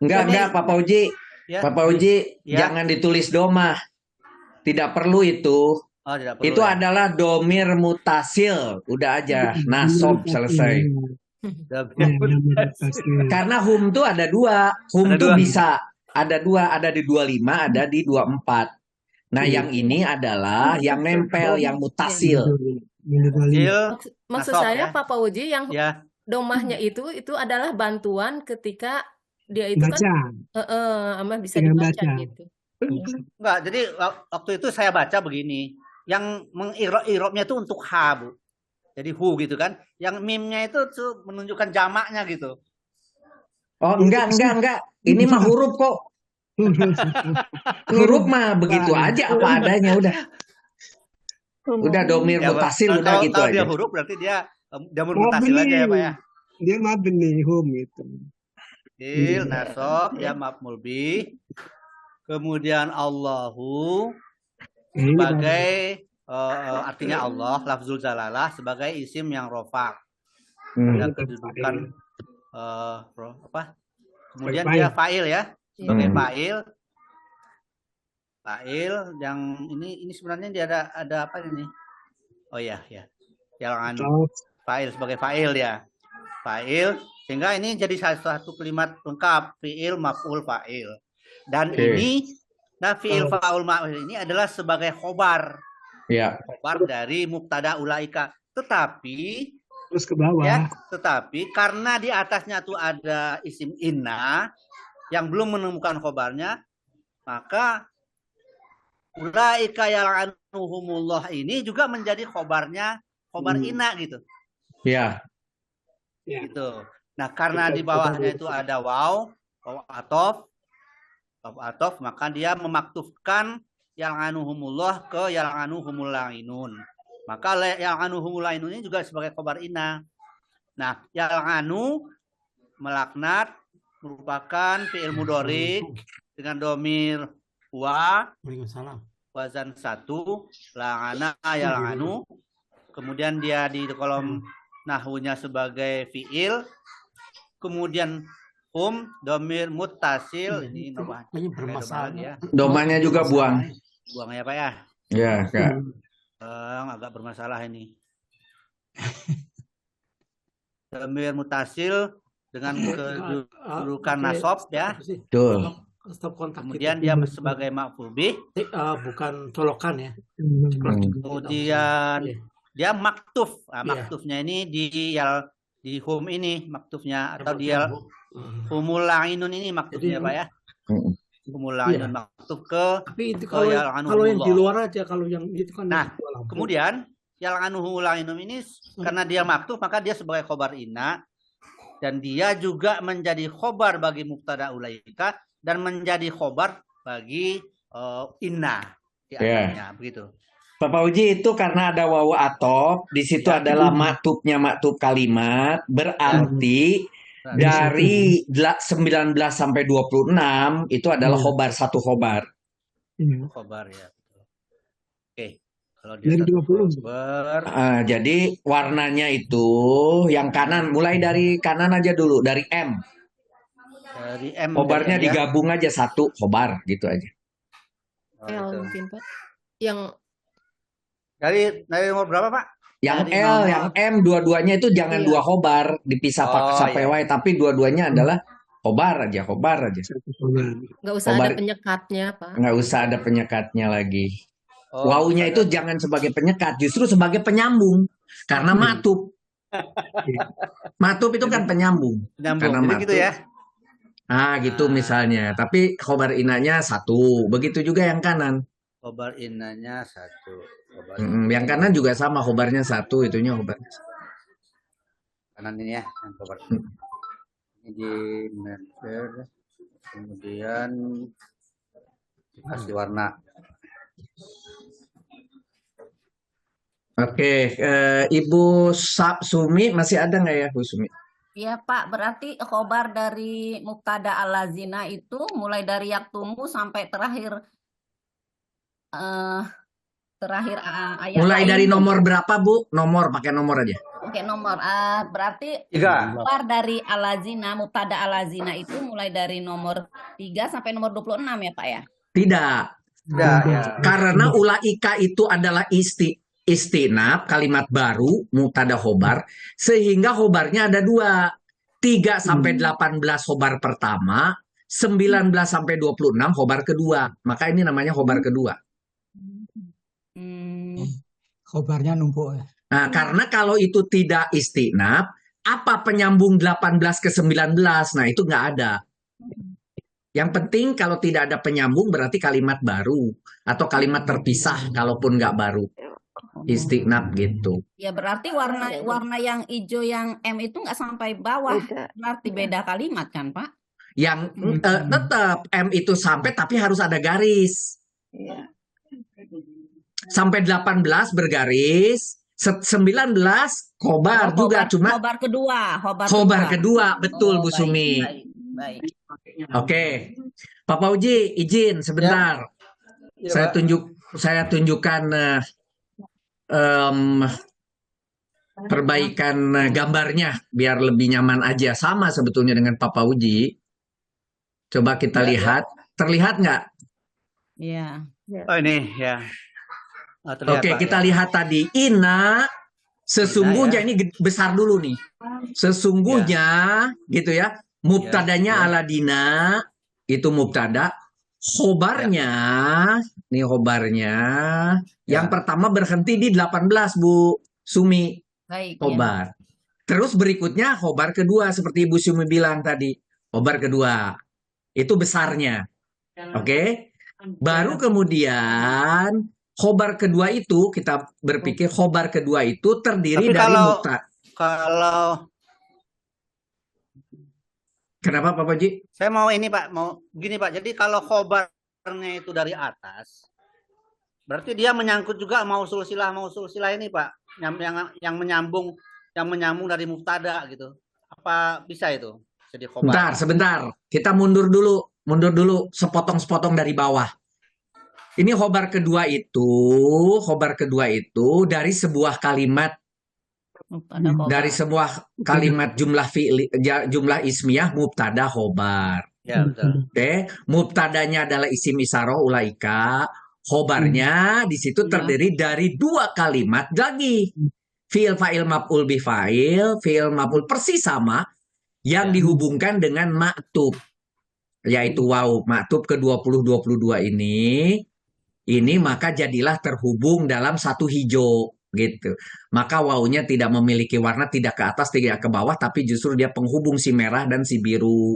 Enggak Pak Pauji. Ya. Pak Pauji, Ya. jangan ditulis domah. Tidak perlu itu. Tidak perlu, Itu ya. adalah domir mutasil. Udah aja, nasob selesai. Karena hum tuh ada dua. Hum Ada tuh dua. bisa ada dua, ada di 25, ada di 24. Nah, yang ini adalah yang nempel, yang mutasil. Maksud nasab, saya ya. Pak Pauji yang Ya. domahnya itu adalah bantuan ketika dia itu Baca. kan bisa Dengan dibaca baca. gitu. Enggak, jadi waktu itu saya baca begini. Yang mengirobnya itu untuk ha, Bu. Jadi hu gitu kan. Yang mimnya itu tuh menunjukkan jamaknya gitu. Oh, enggak. Ini mah huruf kok. Huruf mah begitu aja apa adanya udah. Udah domir Ya, mutasil udah gitu kalau aja. dia huruf berarti dia mutasil aja ya Pak ya. Dia mabni hum itu. Il nasab ya maf'ul bih. Kemudian Allahu sebagai artinya Allah, lafzul jalalah sebagai isim yang rofa. Ada kedudukan kemudian dia fa'il ya, sebagai fa'il. Fa'il yang ini sebenarnya dia ada apa ini? Oh ya. Yang fa'il sebagai fa'il ya. Fa'il, sehingga ini jadi satu kalimat lengkap, fi'il maf'ul fa'il. Dan ini fi'il fa'ul maf'ul ini adalah sebagai khobar. Ya. Khobar dari mubtada ulaika. Tetapi terus ke bawah. Ya, tetapi karena di atasnya tuh ada isim inna yang belum menemukan khobarnya, maka ulaika yal'anuhumullah ini juga menjadi khobarnya khobar inna gitu. Ya. Gitu. Nah, karena di bawahnya itu ada waw atof, maka dia memaktufkan yal'anuhumullah ke yal'anuhumul la'inun. Maka yal'anuhumul la'inun ini juga sebagai khobar inna. Nah, yal'anu melaknat merupakan fi'il mudhari dengan domir wa wazan 1 la'ana yal'anu. Kemudian dia di kolom nahwunya sebagai fi'il. Kemudian domir muttasil ini bermasalah ya. Domanya juga buang. Buang ya Pak ya. Ya, Kak. Agak bermasalah ini. Domir muttasil dengan kedudukan nasab ya. Betul. Kemudian dia sebagai maf'ul bih. Bukan colokan ya. Kemudian dia maktuf. Maktufnya ini di hum ini maktufnya atau dia humul la'inun ini maktufnya Pak ya. Humul la'inun maktuf ke. Tapi itu kalau yang di luar aja, kalau yang itu kan. Nah, kemudian yal'anuhumul la'inun ini karena dia maktuf maka dia sebagai khobar inna dan dia juga menjadi khobar bagi mubtada ulaika dan menjadi khobar bagi inna di atasnya begitu. Bapak Uji, itu karena ada wawu atof, di situ adalah maktubnya maktub kalimat, berarti dari 19 sampai 26 itu adalah khobar, satu khobar. Khobar ya. Oke. Kalau dari 20. Jadi warnanya itu yang kanan, mulai dari kanan aja dulu, dari M. Dari M. Khobarnya digabung aja satu khobar gitu aja. L mungkin Pak. Yang dari nomor berapa Pak? Yang L, yang M, dua-duanya itu jangan dua khobar, dipisah sampai Y, tapi dua-duanya adalah khobar aja. Nggak usah ada penyekatnya, Pak. Nggak usah ada penyekatnya lagi. Wawunya itu jangan sebagai penyekat, justru sebagai penyambung. Karena matub. Matub itu kan penyambung. Karena matub. Gitu ya? Gitu misalnya. Tapi khobar inanya satu. Begitu juga yang kanan. Khobar inanya satu. Yang kanan juga sama, khobarnya satu, itunya khobarnya satu. Kanan ini ya, yang khobar. Ini di merger, kemudian dikasih warna. Oke, Ibu Sumi masih ada nggak ya, Bu Sumi? Iya Pak, berarti khobar dari mubtada al-lazina itu mulai dari yaktumu sampai terakhir ayat mulai lain. dari nomor berapa Bu? Nomor, pakai nomor aja. Oke, nomor. Berarti khobar dari al-lazina, mubtada al-lazina itu mulai dari nomor 3 sampai nomor 26 ya Pak ya? Tidak. Ya. Karena ulaika itu adalah istinab, kalimat baru, mubtada khobar, sehingga khobarnya ada dua. 3 sampai 18 khobar pertama, 19 sampai 26 khobar kedua. Maka ini namanya khobar kedua. Khobarnya numpuk ya. Nah, karena kalau itu tidak istinab, apa penyambung 18 ke 19? Nah, itu nggak ada. Yang penting kalau tidak ada penyambung berarti kalimat baru atau kalimat terpisah kalaupun nggak baru. Istinab gitu. Ya berarti warna yang hijau yang M itu nggak sampai bawah, berarti beda kalimat kan Pak? Yang tetap M itu sampai tapi harus ada garis. Sampai 18 bergaris, 19 khobar juga cuma khobar kedua, khobar kedua, betul Bu Sumi. Baik. Oke. Pak Uji izin sebentar. Ya, saya tunjukkan perbaikan gambarnya biar lebih nyaman aja, sama sebetulnya dengan Pak Uji. Coba kita lihat, terlihat nggak? Iya. Oh ini ya. Oke, kita lihat tadi Ina sesungguhnya ini besar dulu nih. Sesungguhnya gitu ya. Mubtadanya aladina itu mubtada. Khobarnya nih khobarnya yang pertama berhenti di 18 Bu Sumi. Baik. Khobar. Terus berikutnya khobar kedua seperti Ibu Sumi bilang tadi. Khobar kedua itu besarnya. Oke? Baru kemudian khobar kedua itu kita berpikir khobar kedua itu terdiri Tapi dari kalau Kenapa Pak Haji? saya mau ini Pak, mau gini Pak. Jadi kalau khobarnya itu dari atas, berarti dia menyangkut juga mausul silah ini Pak, yang menyambung dari mubtada gitu. Apa bisa itu? Jadi khobar. Sebentar. Kita mundur dulu sepotong-sepotong dari bawah. Ini khobar kedua itu dari sebuah kalimat jumlah ismiyah mubtada khobar. Ya, betul. Oke, mubtadanya adalah isim isyarah ulaika, khobarnya di situ terdiri dari dua kalimat lagi. Fi'il fa'il maf'ul bi fa'il, fi'il maf'ul persis sama yang dihubungkan dengan maktub, yaitu waw. Maktub ke-20 22 ini maka jadilah terhubung dalam satu hijau gitu. Maka wawunya tidak memiliki warna, tidak ke atas, tidak ke bawah, tapi justru dia penghubung si merah dan si biru.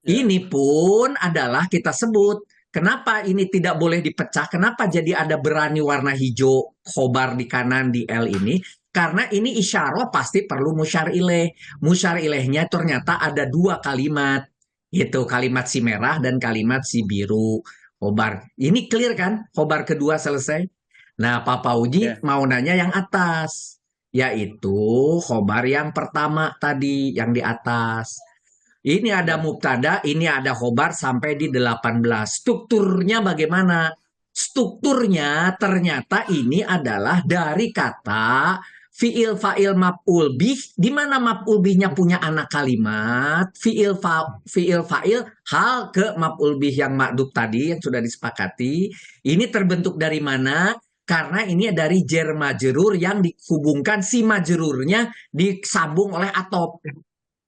Ini pun adalah kita sebut, kenapa ini tidak boleh dipecah, kenapa jadi ada berani warna hijau khobar di kanan di L ini, karena ini isyarah pasti perlu musyar ilaih. Musyar ilaihnya ternyata ada dua kalimat, yaitu kalimat si merah dan kalimat si biru khobar. Ini clear kan? Khobar kedua selesai. Nah, Pak Pauji mau nanya yang atas, yaitu khobar yang pertama tadi, yang di atas. Ini ada mubtada, ini ada khobar sampai di 18. Strukturnya bagaimana? Strukturnya ternyata ini adalah dari kata fi'il fa'il maf'ul bih, di mana maf'ul bihnya punya anak kalimat, fi'il fa'il hal ke maf'ul bih yang ma'dub tadi yang sudah disepakati. Ini terbentuk dari mana? Karena ini dari jar majrur yang dihubungkan si majrurnya disambung oleh atop.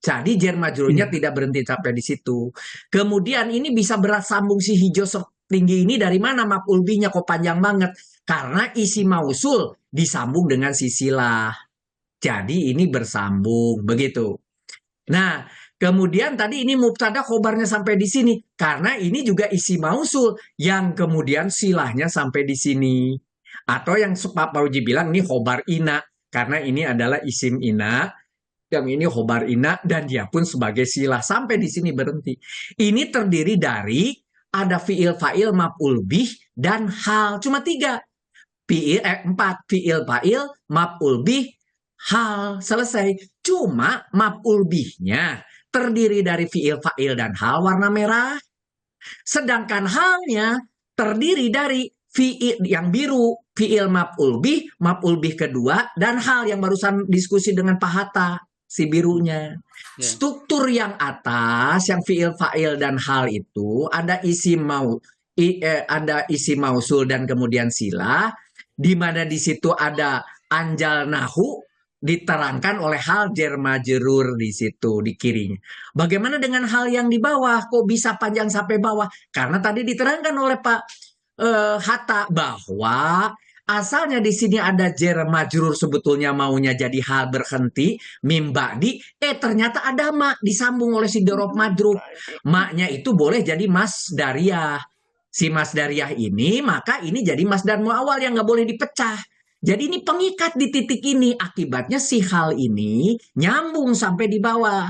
Jadi jar majrurnya tidak berhenti sampai di situ. Kemudian ini bisa bersambung si hijau setinggi ini dari mana maf'ul bihnya kok panjang banget? Karena isi mausul disambung dengan si silah. Jadi ini bersambung begitu. Nah, kemudian tadi ini mubtada khobarnya sampai di sini karena ini juga isi mausul yang kemudian silahnya sampai di sini. Atau yang Pak Pauji bilang ini khobar ina karena ini adalah isim ina, yang ini khobar ina dan dia pun sebagai silah sampai di sini berhenti. Ini terdiri dari ada fi'il fa'il maf'ul bih dan hal, cuma 3. 4 fi'il fa'il maf'ul bih hal, selesai. Cuma maf'ul bihnya terdiri dari fi'il fa'il dan hal warna merah, sedangkan halnya terdiri dari fi'il yang biru, fi'il maf'ul bih kedua, dan hal yang barusan diskusi dengan Pak Hatta, si birunya. Struktur yang atas, yang fi'il fa'il dan hal itu, ada isi mausul dan kemudian silah, di mana di situ ada anjal nahu, diterangkan oleh hal jar majrur di situ di kirinya. Bagaimana dengan hal yang di bawah? Kok bisa panjang sampai bawah? Karena tadi diterangkan oleh Pak Hatta bahwa asalnya di sini ada jar majrur sebetulnya maunya jadi hal berhenti mim ba'di, ternyata ada ma disambung oleh si dorob madrub. Maknya itu boleh jadi masdariyah. Si masdariyah ini maka ini jadi masdar muawwal yang nggak boleh dipecah. Jadi ini pengikat di titik ini, akibatnya si hal ini nyambung sampai di bawah.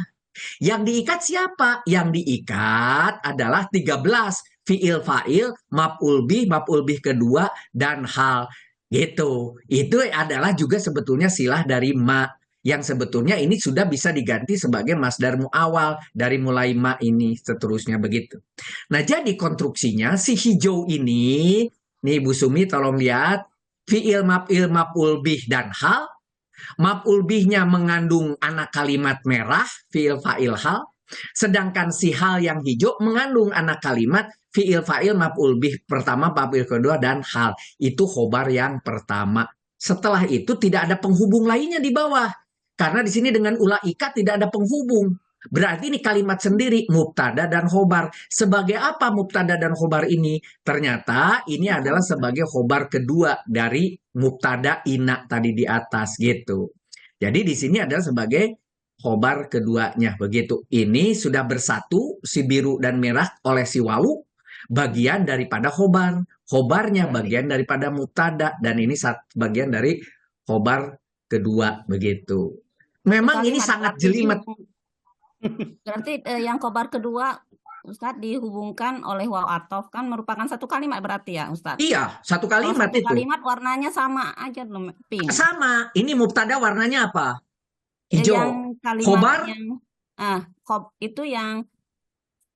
Yang diikat siapa? Yang diikat adalah 13. Fi'il fa'il, maf'ul bih kedua, dan hal. Gitu. Itu adalah juga sebetulnya silah dari ma. Yang sebetulnya ini sudah bisa diganti sebagai masdar mu'awal. Dari mulai ma ini, seterusnya begitu. Nah, jadi konstruksinya si hijau ini, nih Bu Sumi tolong lihat. Fi'il maf'ul bih dan hal. Maf'ul bihnya mengandung anak kalimat merah, fi'il fa'il hal. Sedangkan si hal yang hijau mengandung anak kalimat fi'il fa'il maf'ul bih pertama, maf'ul kedua, dan hal. Itu khobar yang pertama. Setelah itu tidak ada penghubung lainnya di bawah. Karena di sini dengan ulaika tidak ada penghubung. Berarti ini kalimat sendiri, mubtada dan khobar. Sebagai apa mubtada dan khobar ini? Ternyata ini adalah sebagai khobar kedua dari mubtada ina tadi di atas gitu. Jadi di sini adalah sebagai khobar keduanya begitu. Ini sudah bersatu si biru dan merah oleh si wawu, bagian daripada khobar. Khobarnya bagian daripada mubtada, dan ini bagian dari khobar kedua begitu. Memang ini sangat jelimet. Berarti yang khobar kedua Ustadz dihubungkan oleh waw atof kan merupakan satu kalimat berarti ya Ustadz? Iya, satu kalimat satu itu. Kalimat warnanya sama aja loh, pink. Sama. Ini mubtada warnanya apa? Hijau. Yang kalimat khobar yang itu yang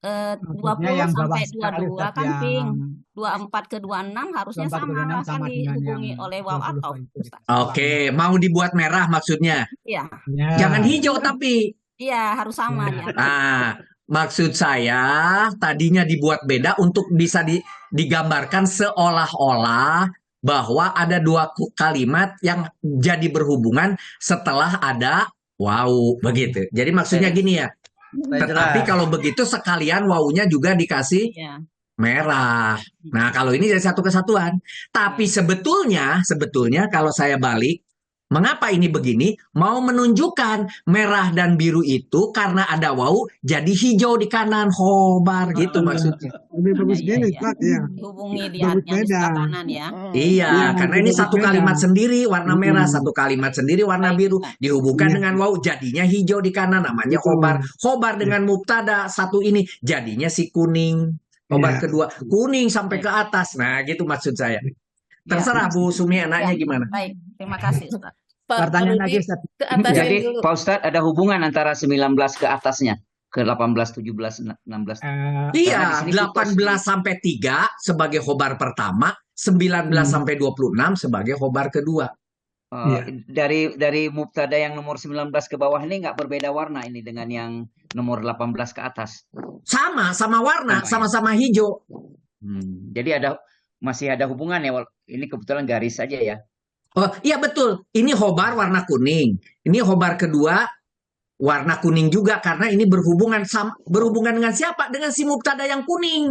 20 yang sampai sekali, 22 kan pink. 24 ke 26 harusnya 24 ke sama 26 kan sama dengan dihubungi yang oleh waw 20 atof. itu. Oke, mau dibuat merah maksudnya. Iya. Jangan hijau tapi. Iya, harus sama ya. Maksud saya tadinya dibuat beda untuk bisa digambarkan seolah-olah bahwa ada dua kalimat yang jadi berhubungan setelah ada wawu begitu. Jadi maksudnya gini ya. Tetapi kalau begitu sekalian wawunya juga dikasih merah. Nah, kalau ini jadi satu kesatuan. Tapi sebetulnya kalau saya balik, mengapa ini begini? Mau menunjukkan merah dan biru itu karena ada wawu jadi hijau di kanan, khobar gitu maksudnya. Lebih bagus gini, Pak, ya. Hubungi di Bagus yang di beda. sebelah kanan ya. Iya, karena ini satu kalimat sendiri warna merah, satu kalimat sendiri warna biru, dihubungkan dengan wawu jadinya hijau di kanan, namanya khobar. Khobar dengan mubtada satu ini jadinya si kuning. Khobar kedua kuning sampai ke atas. Nah, gitu maksud saya. Terserah Bu Sumi anaknya gimana. Baik, terima kasih Ustaz. Pertanyaan lagi Ustaz. Jadi Pak Ustadz ada hubungan antara 19 ke atasnya ke 18, 17, 16. Iya, 18 sampai 3 sebagai khobar pertama, 19 sampai 26 sebagai khobar kedua. Dari mubtada yang nomor 19 ke bawah ini nggak berbeda warna ini dengan yang nomor 18 ke atas. Sama warna, sama-sama hijau. Jadi masih ada hubungan ya. Ini kebetulan garis saja ya. Oh iya betul. Ini khobar warna kuning. Ini khobar kedua warna kuning juga karena ini berhubungan dengan siapa? Dengan si mubtada yang kuning.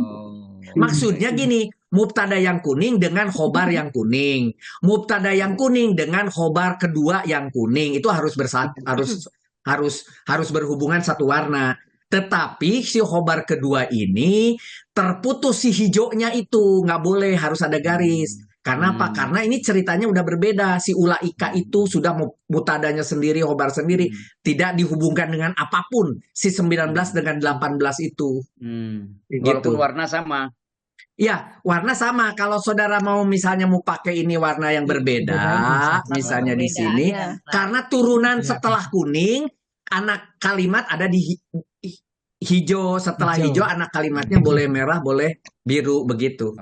Maksudnya gini, mubtada yang kuning dengan khobar yang kuning. Mubtada yang kuning dengan khobar kedua yang kuning. Itu harus harus berhubungan satu warna. Tetapi si khobar kedua ini terputus si hijaunya itu, nggak boleh, harus ada garis. Karena apa? Karena ini ceritanya udah berbeda. Si ulaika itu sudah mubtadanya sendiri, khobar sendiri, tidak dihubungkan dengan apapun. Si 19 dengan 18 itu. Walaupun warna sama. Ya, warna sama. Kalau saudara mau misalnya mau pakai ini warna yang berbeda, misalnya di sini, karena turunan setelah kuning, anak kalimat ada di hijau, setelah hijau anak kalimatnya boleh merah, boleh biru begitu.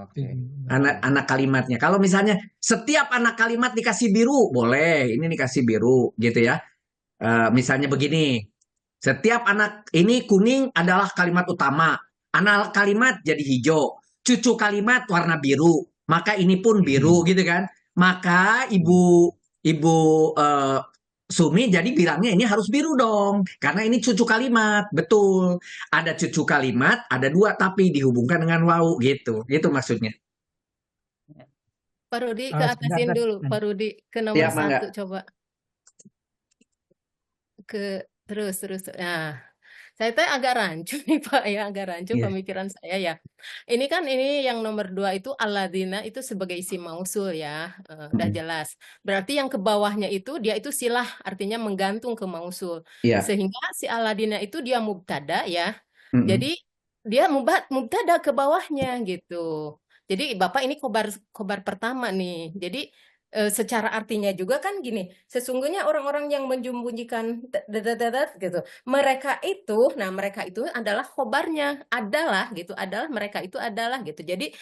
Anak kalimatnya. Kalau misalnya setiap anak kalimat dikasih biru, boleh. Ini dikasih biru gitu ya. Misalnya begini. Setiap anak ini kuning adalah kalimat utama. Anak kalimat jadi hijau. Cucu kalimat warna biru. Maka ini pun biru gitu kan. Maka Ibu Sumi jadi bilangnya ini harus biru dong, karena ini cucu kalimat, betul. Ada cucu kalimat, ada dua tapi dihubungkan dengan wawu gitu, gitu maksudnya. Pak Rudi ke atasin dulu, Pak Rudi ke nomor Ya, 1 coba. Terus. Nah, saya tuh agak rancu nih Pak ya, agak rancu pemikiran saya ya. Ini yang nomor 2 itu alladzina itu sebagai isim mausul ya, udah jelas. Berarti yang ke bawahnya itu dia itu silah, artinya menggantung ke mausul. Sehingga si alladzina itu dia mubtada ya. Jadi dia mubtada ke bawahnya gitu. Jadi Bapak ini khobar pertama nih. Jadi secara artinya juga kan gini, sesungguhnya orang-orang yang menjembunyikan gitu, mereka itu adalah khobarnya, mereka itu adalah gitu. Jadi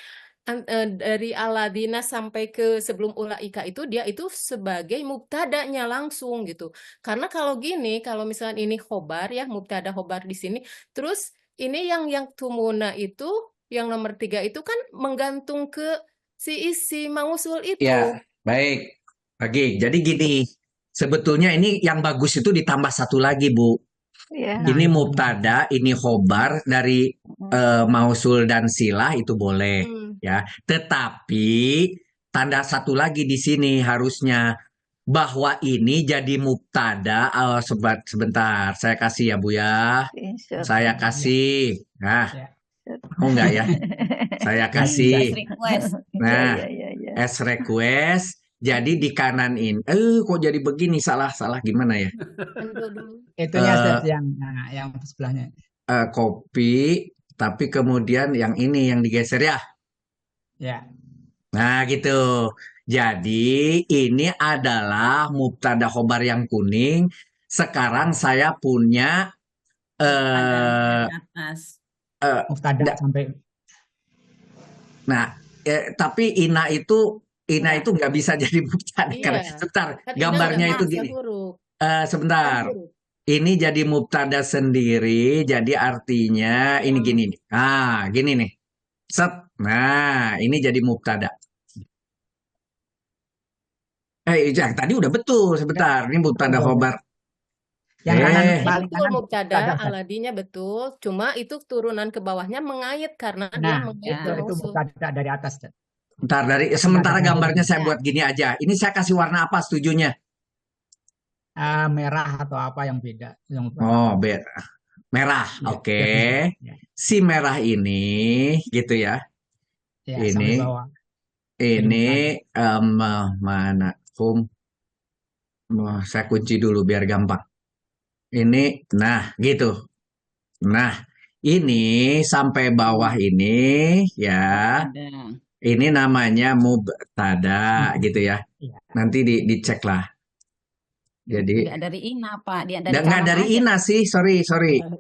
dari alladzina sampai ke sebelum ulaika itu dia itu sebagai mubtadanya langsung gitu. Karena kalau misalnya ini khobar ya, mubtada khobar di sini, terus ini yang tumuna itu yang nomor 3 itu kan menggantung ke si isi mausul itu. Ya. Baik, jadi gini, sebetulnya ini yang bagus itu ditambah satu lagi Bu. Ini mubtada, ini khobar dari mausul dan silah itu boleh ya. Tetapi tanda satu lagi di sini harusnya bahwa ini jadi mubtada. Sebentar, saya kasih ya Bu ya. Screenshot. Saya kasih. Nah, Ya. mau nggak ya? Saya As kasih. request. Nah, Ya. as request. Jadi di kanan ini, kok jadi begini? Salah gimana ya? Itunya Ustaz, yang sebelahnya. Copy, tapi kemudian yang ini yang digeser ya. Ya. Nah, gitu. Jadi ini adalah mubtada khobar yang kuning. Sekarang saya punya Atas. Mubtada sampai. Nah, tapi ina itu nggak bisa jadi mubtada. Iya. Sebentar, Kan Ina gambarnya nggak itu bisa gini. huruf. Sebentar. Kan huruf. Ini jadi mubtada sendiri. Jadi artinya ini gini nih. Ah, gini nih. Set. Nah, ini jadi mubtada. Yang tadi udah betul. Sebentar, ini mubtada khobar. Yang kanan Betul, paling kanan mubtada, Ustaz. aladinya betul. Cuma itu turunan ke bawahnya mengait karena dia Nah, mengait ke itu mausul. mubtada dari atas. Ustaz. Bentar, sementara gambarnya saya buat gini aja. Ini saya kasih warna apa setujunya? Merah atau apa yang beda? Oh, beda. Merah, Ya, oke. ya. Si merah ini, gitu ya. Ya, Ini, sampai bawah. ini mana? Saya kunci dulu biar gampang. Ini, nah gitu. Nah, ini sampai bawah ini ya. Ada. Ini namanya mubtada gitu ya. Iya. Nanti dicek lah. Jadi Nggak dari ina Pak, dia dari nggak kalam dari aja. ina sih, sorry.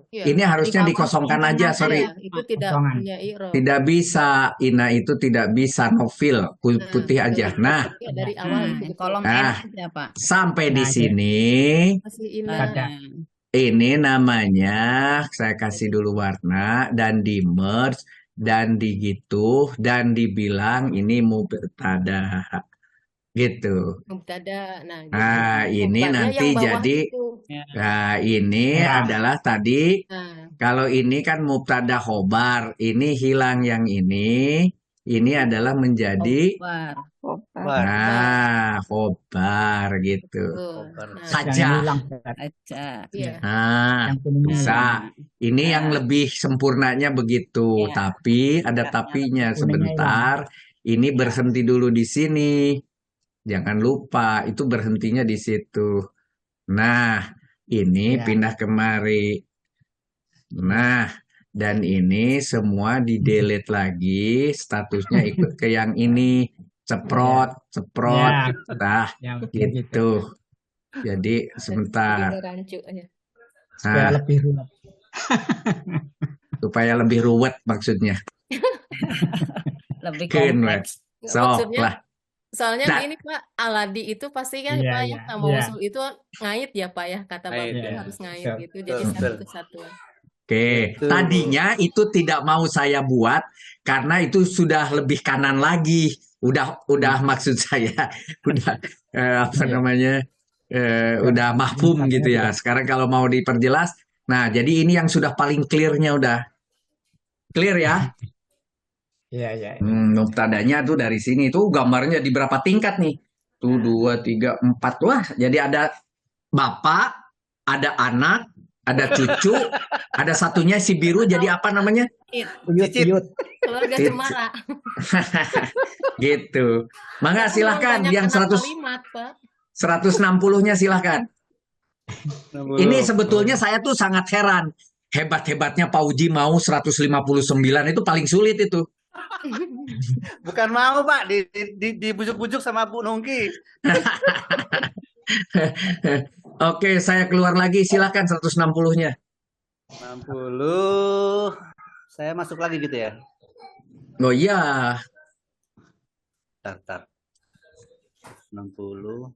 Iya. Ini harusnya Di kalam dikosongkan kanan aja, aja, sorry. Iya, itu tidak Kosongan. punya i'rab. Tidak bisa, ina itu tidak bisa novil putih aja. Betul. Nah, Iya, dari awal itu betul. kolom Nah, merah aja Pak. sampai di Nah, sini Masih ina. Mubtada. ini namanya saya kasih dulu warna dan di merge dan digitu dan dibilang ini mubtada gitu. Mubtada. Nah, gitu. Nah, ini Khobarnya nanti yang bawah jadi itu. nah ini Merah. adalah tadi Nah, kalau ini kan mubtada khobar, ini hilang yang ini adalah menjadi Khobar. nah khobar gitu. betul. Nah, Yang Saja. hilang, Ustaz. Aja. iya. Nah, Yang kuningnya bisa. hilang. Ini yang lebih sempurnanya begitu, Iya. tapi ada tapinya Kuningnya sebentar. Ini berhenti dulu di sini. Jangan lupa, itu berhentinya di situ. Nah, ini Ya. pindah kemari. Nah, dan ini semua di-delete lagi, statusnya ikut ke yang ini. Ceprot. Ya. Nah, Yang gitu. Jadi, sebentar. Jadi rancu ya. Supaya Nah, lebih rumit. supaya lebih ruwet maksudnya. Lebih Ken, kompleks. So, Maksudnya, lah. soalnya Nah. gini Pak, aladi itu pasti kan Iya, Pak ya, iya, sama iya. usul itu ngait ya Pak ya, kata Ngait, Bapak ya. harus ngait Betul. gitu, jadi Betul. satu kesatuan. Oke, Betul. tadinya itu tidak mau saya buat karena itu sudah lebih kanan lagi. Udah maksud saya, udah apa Iya. namanya, udah mafhum gitu ya. Jelas. Sekarang kalau mau diperjelas, nah jadi ini yang sudah paling clear-nya udah clear ya. Iya, iya. Mubtadanya tuh dari sini tuh gambarnya di berapa tingkat nih? Tuh 2, 3, 4 wah. Jadi ada bapak, ada anak, ada cucu, ada satunya si biru jadi apa namanya? Uyut. Keluarga Cicit. Cemara. Gitu. Mangga Memang silahkan banyak yang anak 100 kalimat, Pak. 160-nya silahkan. Ini sebetulnya saya tuh sangat heran. Hebat-hebatnya Pak Uji mau 159 itu paling sulit itu. Bukan mau Pak, dibujuk-bujuk sama Bu Nungki. Oke, saya keluar lagi. Silahkan 160-nya. 60. Saya masuk lagi gitu ya. Oh iya. Tar. 60.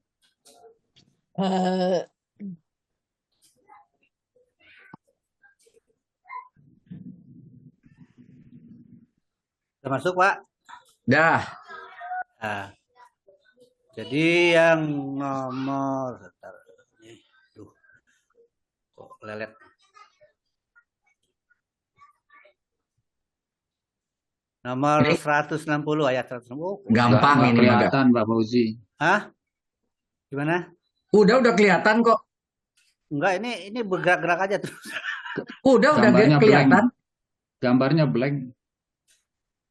Udah masuk Pak? Dah. Nah, jadi yang nomor kok lelet. Nomor 160 ayat 160. Gampang ini kelihatan Pak Fauzi. Hah? Gimana? Udah kelihatan kok. Enggak, ini bergerak-gerak aja terus. Udah Gambarnya kelihatan. Gambarnya blank.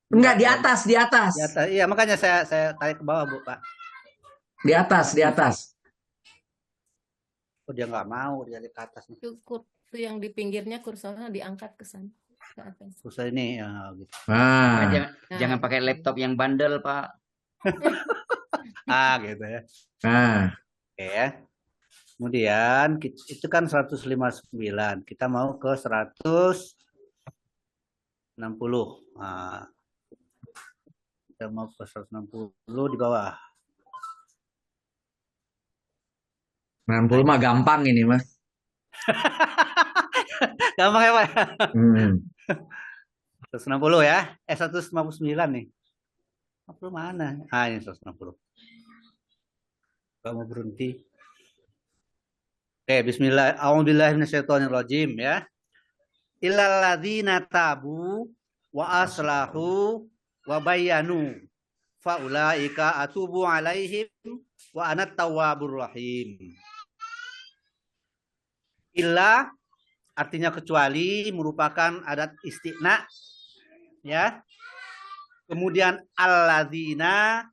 Enggak, di atas. Di atas. Iya, makanya saya tarik ke bawah, Bu, Pak. Di atas. Oh, dia nggak mau, dia di atas nih. Itu yang di pinggirnya kursornya diangkat ke sana. Ke atas. Kursor ini ya gitu. Jangan pakai laptop yang bandel, Pak. Gitu ya. Oke ya. Kemudian itu kan 159. Kita mau ke 160. Kita mau ke 160 di bawah. 60 mah gampang ini, Mas. Gampang ya, Pak? 160 ya. 159 nih. 160 mana? Ini 160. Kamu berhenti. Oke, bismillah. A'udzubillahi minasyaitonirrajim ya. Illal ladzina tabu wa aslahu wa bayyanu fa ulaika atubu alaihim wa anat tawwabur rahim. Illa artinya kecuali merupakan adat istiqna ya. Kemudian alladzina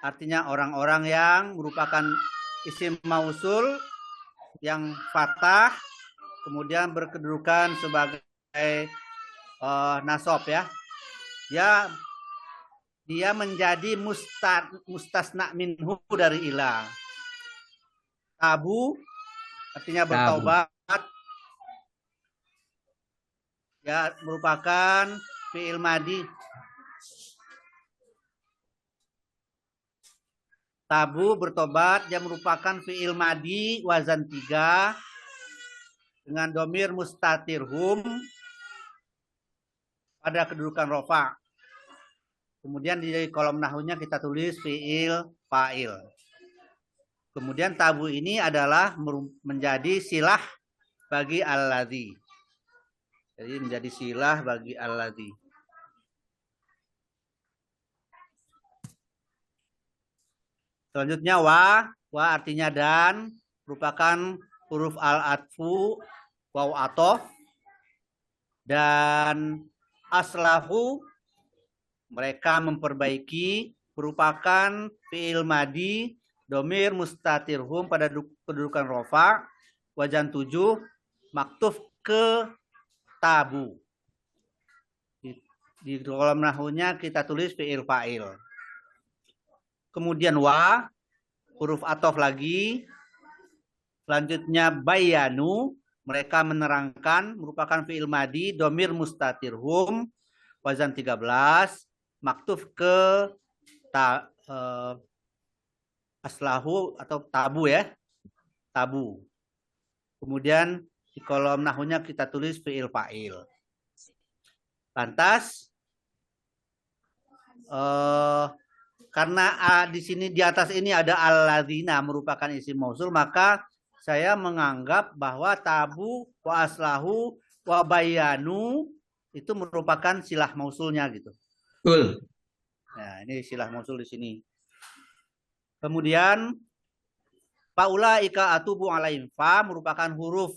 artinya orang-orang yang merupakan isim mausul yang fathah kemudian berkedudukan sebagai nasab ya. Dia menjadi mustasna minhu dari ila. Tabu artinya bertaubat. Ya, merupakan fi'il madi. Tabu bertobat, dia merupakan fi'il madi wazan 3 dengan domir mustatirhum pada kedudukan rofa. Kemudian di kolom nahunya kita tulis fi'il fa'il. Kemudian tabu ini adalah menjadi silah bagi alladzi. Jadi menjadi silah bagi alladzi. Selanjutnya wa artinya dan, merupakan huruf al-atfu, waw atof, dan aslahu, mereka memperbaiki, merupakan fi'il madi, domir mustatirhum pada kedudukan rofa, wajan 7, maktuf ke tabu. Di kolom nahunya kita tulis fi'il fa'il. Kemudian wa, huruf atof lagi. Selanjutnya bayanu, mereka menerangkan, merupakan fi'il madi, domir mustatirhum, wazan 13, maktuf ke aslahu atau tabu ya. Tabu. Kemudian di kolom nahunya kita tulis fi'il fa'il. Lantas, karena di sini di atas ini ada alladzina merupakan isim mausul, maka saya menganggap bahwa tabu wa aslahu wa bayanu itu merupakan silah mausulnya gitu. Betul. Nah, ini silah mausul di sini. Kemudian faulaika atubu alaihim, fa merupakan huruf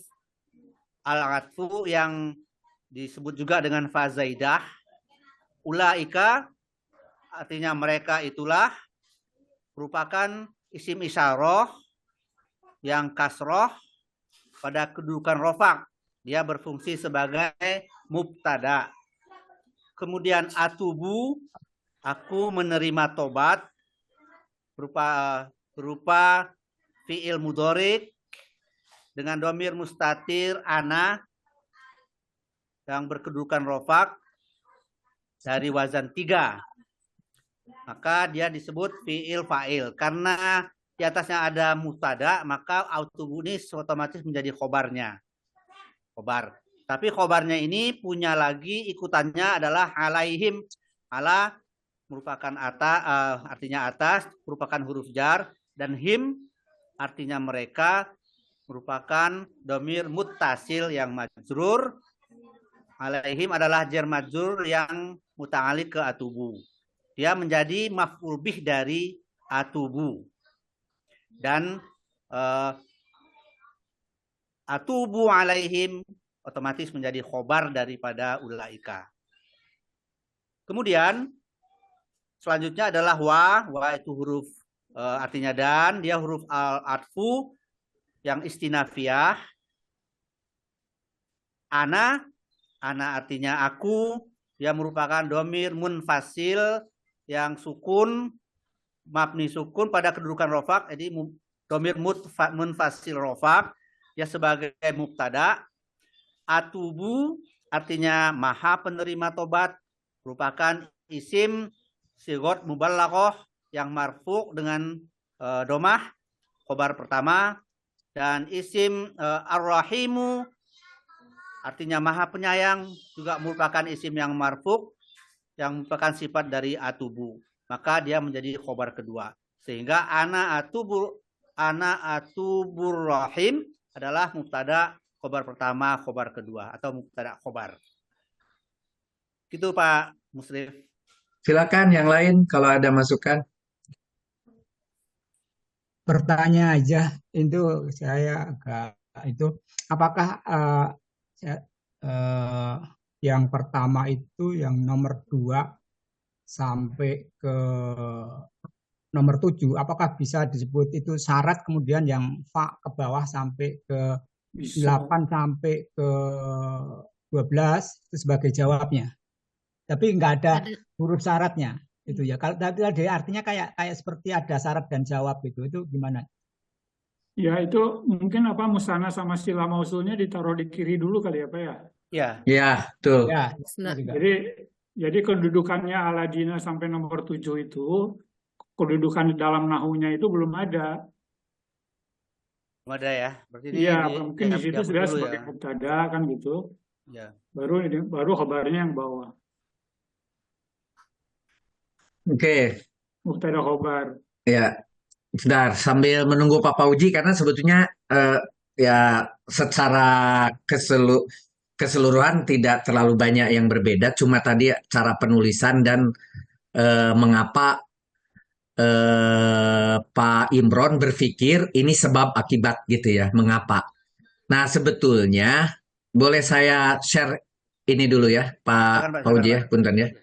al-atfu yang disebut juga dengan fa zaidah. Ulaika artinya mereka itulah, merupakan isim isyarah yang kasroh pada kedudukan rofa. Dia berfungsi sebagai mubtada. Kemudian atubu, aku menerima tobat, berupa fi'il mudhorik dengan domir mustatir ana yang berkedudukan rofa dari wazan 3. Maka dia disebut fi'il fa'il. Karena di atasnya ada mubtada, maka atubu ini otomatis menjadi khobarnya. Khobar. Tapi khobarnya ini punya lagi ikutannya adalah alaihim. Ala merupakan artinya atas, merupakan huruf jar. Dan him artinya mereka, merupakan domir muttasil yang majrur. Alaihim adalah jar majrur yang muta'alliq ke atubu. Dia menjadi maf'ul bih dari atubu. Dan atubu alaihim otomatis menjadi khobar daripada ulaika. Kemudian selanjutnya adalah wa itu huruf artinya dan, dia huruf al-atfu yang istinafiyah. Ana artinya aku, dia merupakan domir munfasil yang sukun, mabni sukun pada kedudukan rofak, jadi domir munfasil rofak, ya sebagai mubtada. Atubu artinya maha penerima tobat, merupakan isim sigot mubalaghah yang marfu dengan domah, khobar pertama. Dan isim ar-rahimu artinya maha penyayang, juga merupakan isim yang marfu yang merupakan sifat dari atubu. Maka dia menjadi khobar kedua. Sehingga ana atubur rahim adalah mubtada khobar pertama, khobar kedua, atau mubtada khobar. Gitu Pak Musrif. Silakan yang lain kalau ada masukan. Bertanya aja, itu saya agak itu apakah yang pertama itu yang nomor 2 sampai ke nomor 7, apakah bisa disebut itu syarat, kemudian yang fa ke bawah sampai ke 8 sampai ke 12 itu sebagai jawabnya, tapi nggak ada huruf syaratnya itu ya. Kalau tadi artinya kayak seperti ada syarat dan jawab itu gimana? Ya itu mungkin musanna sama sila mausulnya ditaruh di kiri dulu kali ya Pak ya. Ya. Ya, betul. Ya, jadi kedudukannya aladina sampai nomor 7 itu kedudukan dalam nahunya itu belum ada. Belum ada ya. Berarti iya, mungkin di situ sudah sebagai mubtada kan gitu. Ya. Baru khabarnya yang bawah. Oke. Mubtada khobar. Ya. Bentar, sambil menunggu Pak Fauji, karena sebetulnya ya secara keseluruhan tidak terlalu banyak yang berbeda, cuma tadi cara penulisan dan mengapa Pak Imron berpikir ini sebab akibat gitu ya, mengapa. Nah sebetulnya boleh saya share ini dulu ya Pak Fauji ya, punten ya.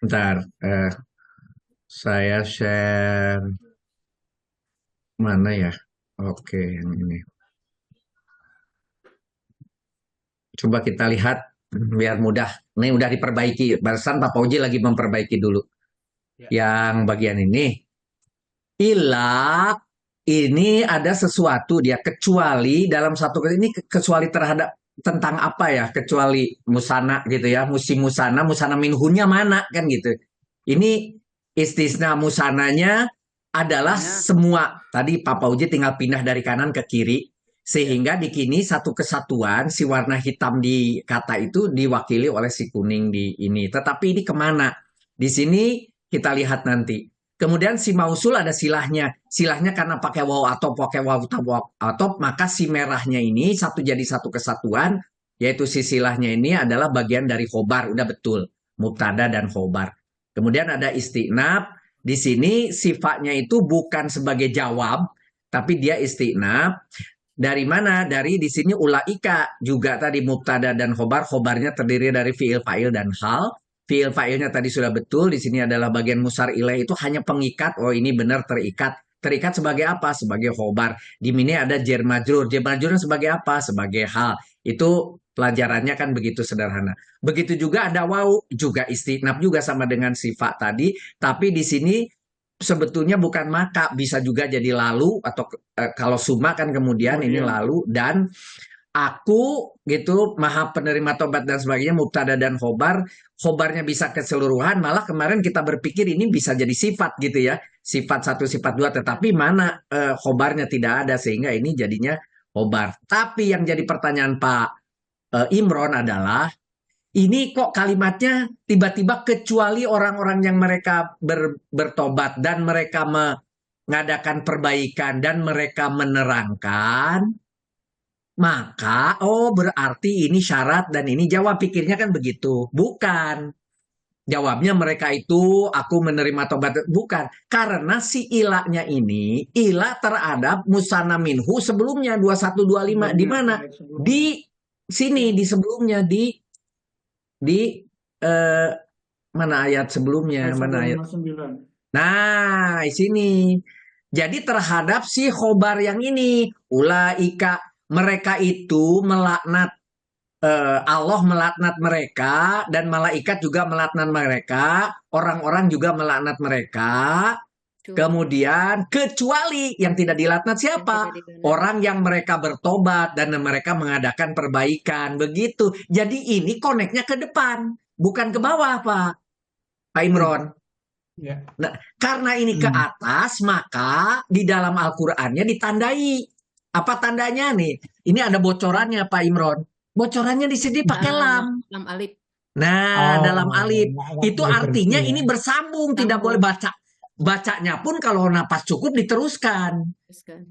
Bentar, saya share. Mana ya? Oke, yang ini. Coba kita lihat biar mudah. Ini udah diperbaiki. Barusan Pak Fauji lagi memperbaiki dulu. Yang bagian ini. Ila ini ada sesuatu dia, kecuali dalam satu ini, kecuali terhadap tentang apa ya? Kecuali musana gitu ya. Musim musana minhunya mana kan gitu. Ini istisna musananya adalah semua. Tadi Pak Fauji tinggal pindah dari kanan ke kiri, sehingga di kini satu kesatuan si warna hitam di kata itu diwakili oleh si kuning di ini. Tetapi ini kemana? Di sini kita lihat nanti. Kemudian si mausul ada silahnya. Silahnya karena pakai waw atop, maka si merahnya ini jadi satu kesatuan, yaitu si silahnya ini adalah bagian dari khobar. Udah betul, mubtada dan khobar. Kemudian ada istinab. Di sini sifatnya itu bukan sebagai jawab, tapi dia istinab. Dari mana? Dari di sini ulaika juga tadi mubtada dan khobar. Khobarnya terdiri dari fiil, fa'il dan hal. Fiil fa'ilnya tadi sudah betul. Di sini adalah bagian musar ilaih, itu hanya pengikat. Oh ini benar terikat. Terikat sebagai apa? Sebagai khobar. Di sini ada jar majrur. Jar majrurnya sebagai apa? Sebagai hal. Itu pelajarannya kan begitu sederhana. Begitu juga ada waw, juga istinab juga sama dengan sifat tadi, tapi di sini sebetulnya bukan maka, bisa juga jadi lalu, atau kalau summa kan kemudian ini lalu, dan aku gitu maha penerima tobat dan sebagainya, mubtada dan khobar. Khobarnya bisa keseluruhan, malah kemarin kita berpikir ini bisa jadi sifat gitu ya, sifat 1, sifat 2, tetapi mana khobarnya tidak ada, sehingga ini jadinya khobar. Tapi yang jadi pertanyaan Pak Imron adalah, ini kok kalimatnya tiba-tiba kecuali orang-orang yang mereka bertobat dan mereka mengadakan perbaikan dan mereka menerangkan, maka berarti ini syarat dan ini jawab. Pikirnya kan begitu. Bukan. Jawabnya mereka itu aku menerima tobat. Bukan. Karena si ilahnya ini, ilah terhadap musana minhu sebelumnya 2125. Di mana? Di sini, di sebelumnya. Di mana ayat sebelumnya? Mana ayat? Nah, di sini. Jadi terhadap si khobar yang ini. Ulaika, mereka itu melaknat Allah melaknat mereka dan malaikat juga melaknat mereka, orang-orang juga melaknat mereka. Kemudian kecuali yang tidak dilaknat siapa? Orang yang mereka bertobat dan mereka mengadakan perbaikan. Begitu. Jadi ini koneknya ke depan, bukan ke bawah, Pak Imron. Nah, karena ini ke atas, maka di dalam Al-Qur'annya ditandai. Apa tandanya nih? Ini ada bocorannya, Pak Imron. Bocorannya di sini pakai lam. Lam alif. Nah, dalam alif. Itu artinya ini bersambung, tidak boleh baca. Bacanya pun kalau napas cukup diteruskan.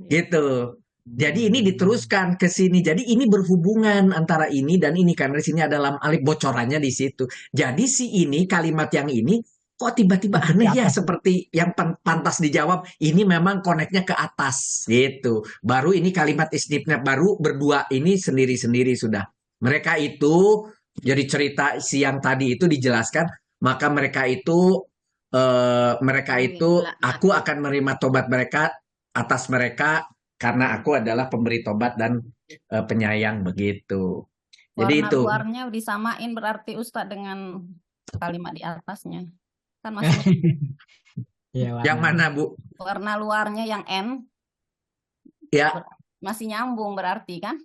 Gitu. Jadi ini diteruskan ke sini. Jadi ini berhubungan antara ini dan ini karena di sini ada lam alif, bocorannya di situ. Jadi si ini kalimat yang ini kok tiba-tiba aneh ya, seperti yang pantas dijawab. Ini memang koneknya ke atas gitu. Baru ini kalimat istifna baru berdua ini sendiri-sendiri sudah. Mereka itu jadi cerita siang tadi itu dijelaskan, maka mereka itu aku akan menerima tobat mereka atas mereka karena aku adalah pemberi tobat dan penyayang begitu. Jadi Warna itu. luarnya disamain berarti Ustadz dengan kalimat di atasnya. Kan masih Yang mana, Bu? warna luarnya yang N Ya, masih nyambung berarti kan?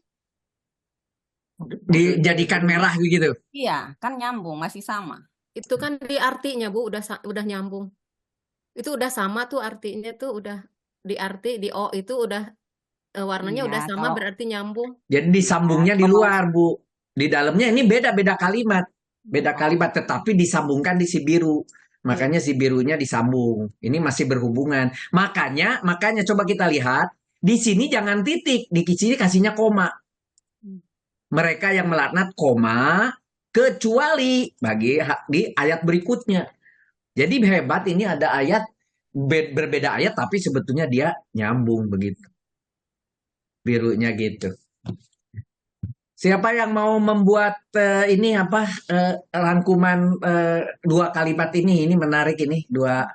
dijadikan merah begitu. Iya, kan nyambung, masih sama. Itu kan di artinya, Bu, udah nyambung. Itu udah sama tuh artinya tuh udah di arti di O itu udah warnanya Iya, udah sama kalau berarti nyambung. Jadi disambungnya di kalau luar, Bu. Di dalamnya ini beda-beda kalimat. Beda kalimat tetapi disambungkan di si biru. Makanya si birunya disambung. Ini masih berhubungan. Makanya coba kita lihat. Di sini jangan titik. Di sini kasihnya koma. Mereka yang melaknat koma. Kecuali di ayat berikutnya. Jadi hebat ini ada ayat. Berbeda ayat tapi sebetulnya dia nyambung begitu. Birunya gitu. Siapa yang mau membuat ini apa rangkuman dua kalimat ini menarik ini dua.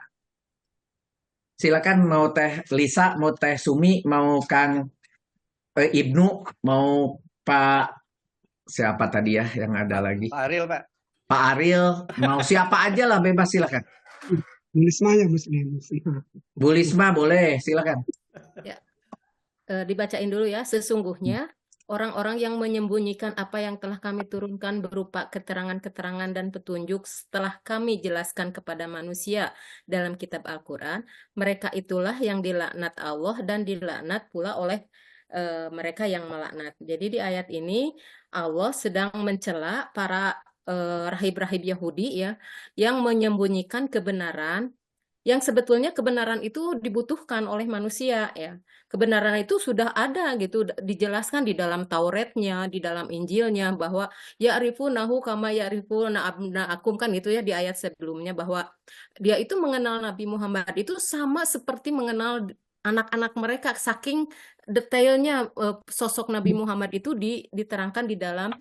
Silakan mau Teh Lisa, mau Teh Sumi, mau Kang Ibnu, mau Pak siapa tadi ya yang ada lagi? Pak Ariel, Pak. Pak Ariel, mau siapa aja lah bebas silakan. Bu Lisma ya Muslim. Bu Lisma boleh silakan. Ya. Dibacain dulu ya. Sesungguhnya orang-orang yang menyembunyikan apa yang telah kami turunkan berupa keterangan-keterangan dan petunjuk setelah kami jelaskan kepada manusia dalam kitab Al-Quran, mereka itulah yang dilaknat Allah dan dilaknat pula oleh mereka yang melaknat. Jadi di ayat ini Allah sedang mencela para rahib-rahib Yahudi ya yang menyembunyikan kebenaran yang sebetulnya kebenaran itu dibutuhkan oleh manusia ya. Kebenaran itu sudah ada gitu dijelaskan di dalam Tauratnya, di dalam Injilnya bahwa ya'rifunahu kama ya'rifuna abna'akum kan itu ya di ayat sebelumnya bahwa dia itu mengenal Nabi Muhammad itu sama seperti mengenal anak-anak mereka saking detailnya sosok Nabi Muhammad itu diterangkan di dalam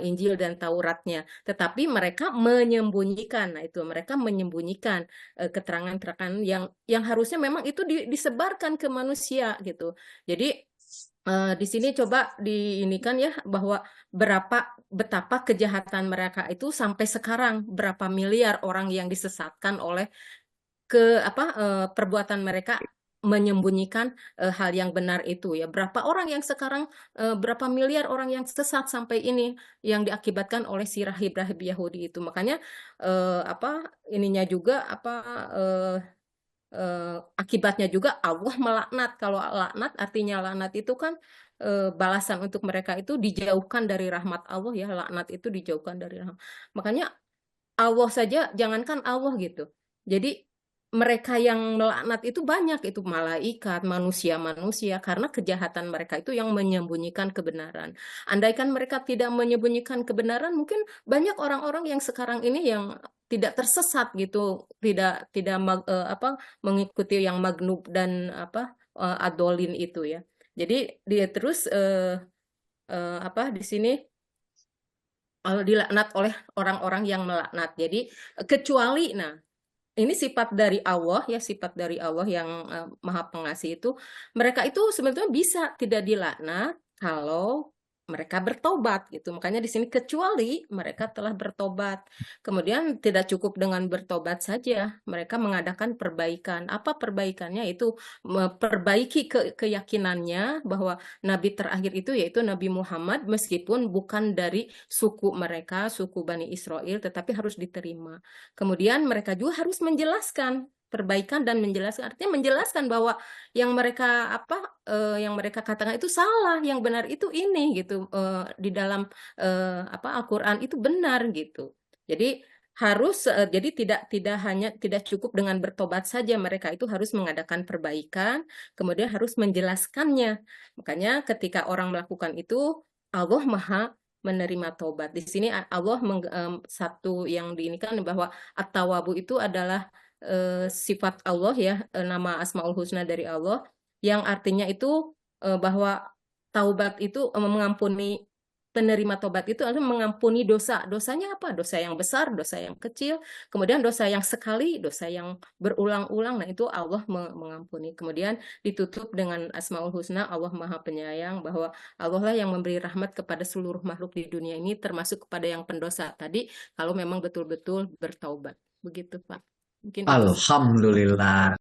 Injil dan Tauratnya. Tetapi mereka menyembunyikan, nah itu mereka menyembunyikan keterangan-keterangan yang harusnya memang itu disebarkan ke manusia gitu. Jadi di sini coba diinikan ya bahwa betapa kejahatan mereka itu sampai sekarang berapa miliar orang yang disesatkan oleh perbuatan mereka menyembunyikan hal yang benar itu ya. Berapa orang yang sekarang berapa miliar orang yang sesat sampai ini yang diakibatkan oleh si rahib-rahib Yahudi itu. Makanya ininya juga akibatnya juga Allah melaknat. Kalau laknat artinya laknat itu kan balasan untuk mereka itu dijauhkan dari rahmat Allah ya. Laknat itu dijauhkan dari rahmat. Makanya Allah saja jangankan Allah gitu. Jadi mereka yang melaknat itu banyak, itu malaikat, manusia-manusia, karena kejahatan mereka itu yang menyembunyikan kebenaran. Andaikan mereka tidak menyembunyikan kebenaran, mungkin banyak orang-orang yang sekarang ini yang tidak tersesat gitu, tidak mengikuti yang magnub dan adolin itu ya. Jadi dia terus di sini dilaknat oleh orang-orang yang melaknat. Jadi kecuali, nah ini sifat dari Allah ya, sifat dari Allah yang Maha Pengasih itu, mereka itu sebetulnya bisa tidak dilaknat kalau mereka bertobat gitu. Makanya di sini kecuali mereka telah bertobat. Kemudian tidak cukup dengan bertobat saja, mereka mengadakan perbaikan. Apa perbaikannya? Itu memperbaiki keyakinannya bahwa nabi terakhir itu yaitu Nabi Muhammad, meskipun bukan dari suku mereka, suku Bani Israel, tetapi harus diterima. Kemudian mereka juga harus menjelaskan perbaikan dan menjelaskan, artinya menjelaskan bahwa yang mereka yang mereka katakan itu salah, yang benar itu ini gitu, di dalam Al-Qur'an itu benar gitu. Jadi harus jadi tidak cukup dengan bertobat saja, mereka itu harus mengadakan perbaikan, kemudian harus menjelaskannya. Makanya ketika orang melakukan itu, Allah Maha menerima tobat. Di sini Allah satu yang diinikan bahwa at-tawabu itu adalah sifat Allah ya, nama Asmaul Husna dari Allah, yang artinya itu bahwa taubat itu mengampuni, penerima tobat itu adalah mengampuni dosa. Dosanya apa? Dosa yang besar, dosa yang kecil, kemudian dosa yang sekali, dosa yang berulang-ulang. Nah itu Allah mengampuni. Kemudian ditutup dengan Asmaul Husna, Allah Maha Penyayang, bahwa Allah lah yang memberi rahmat kepada seluruh makhluk di dunia ini, termasuk kepada yang pendosa tadi, kalau memang betul-betul bertaubat. Begitu Pak. Mungkin Alhamdulillah.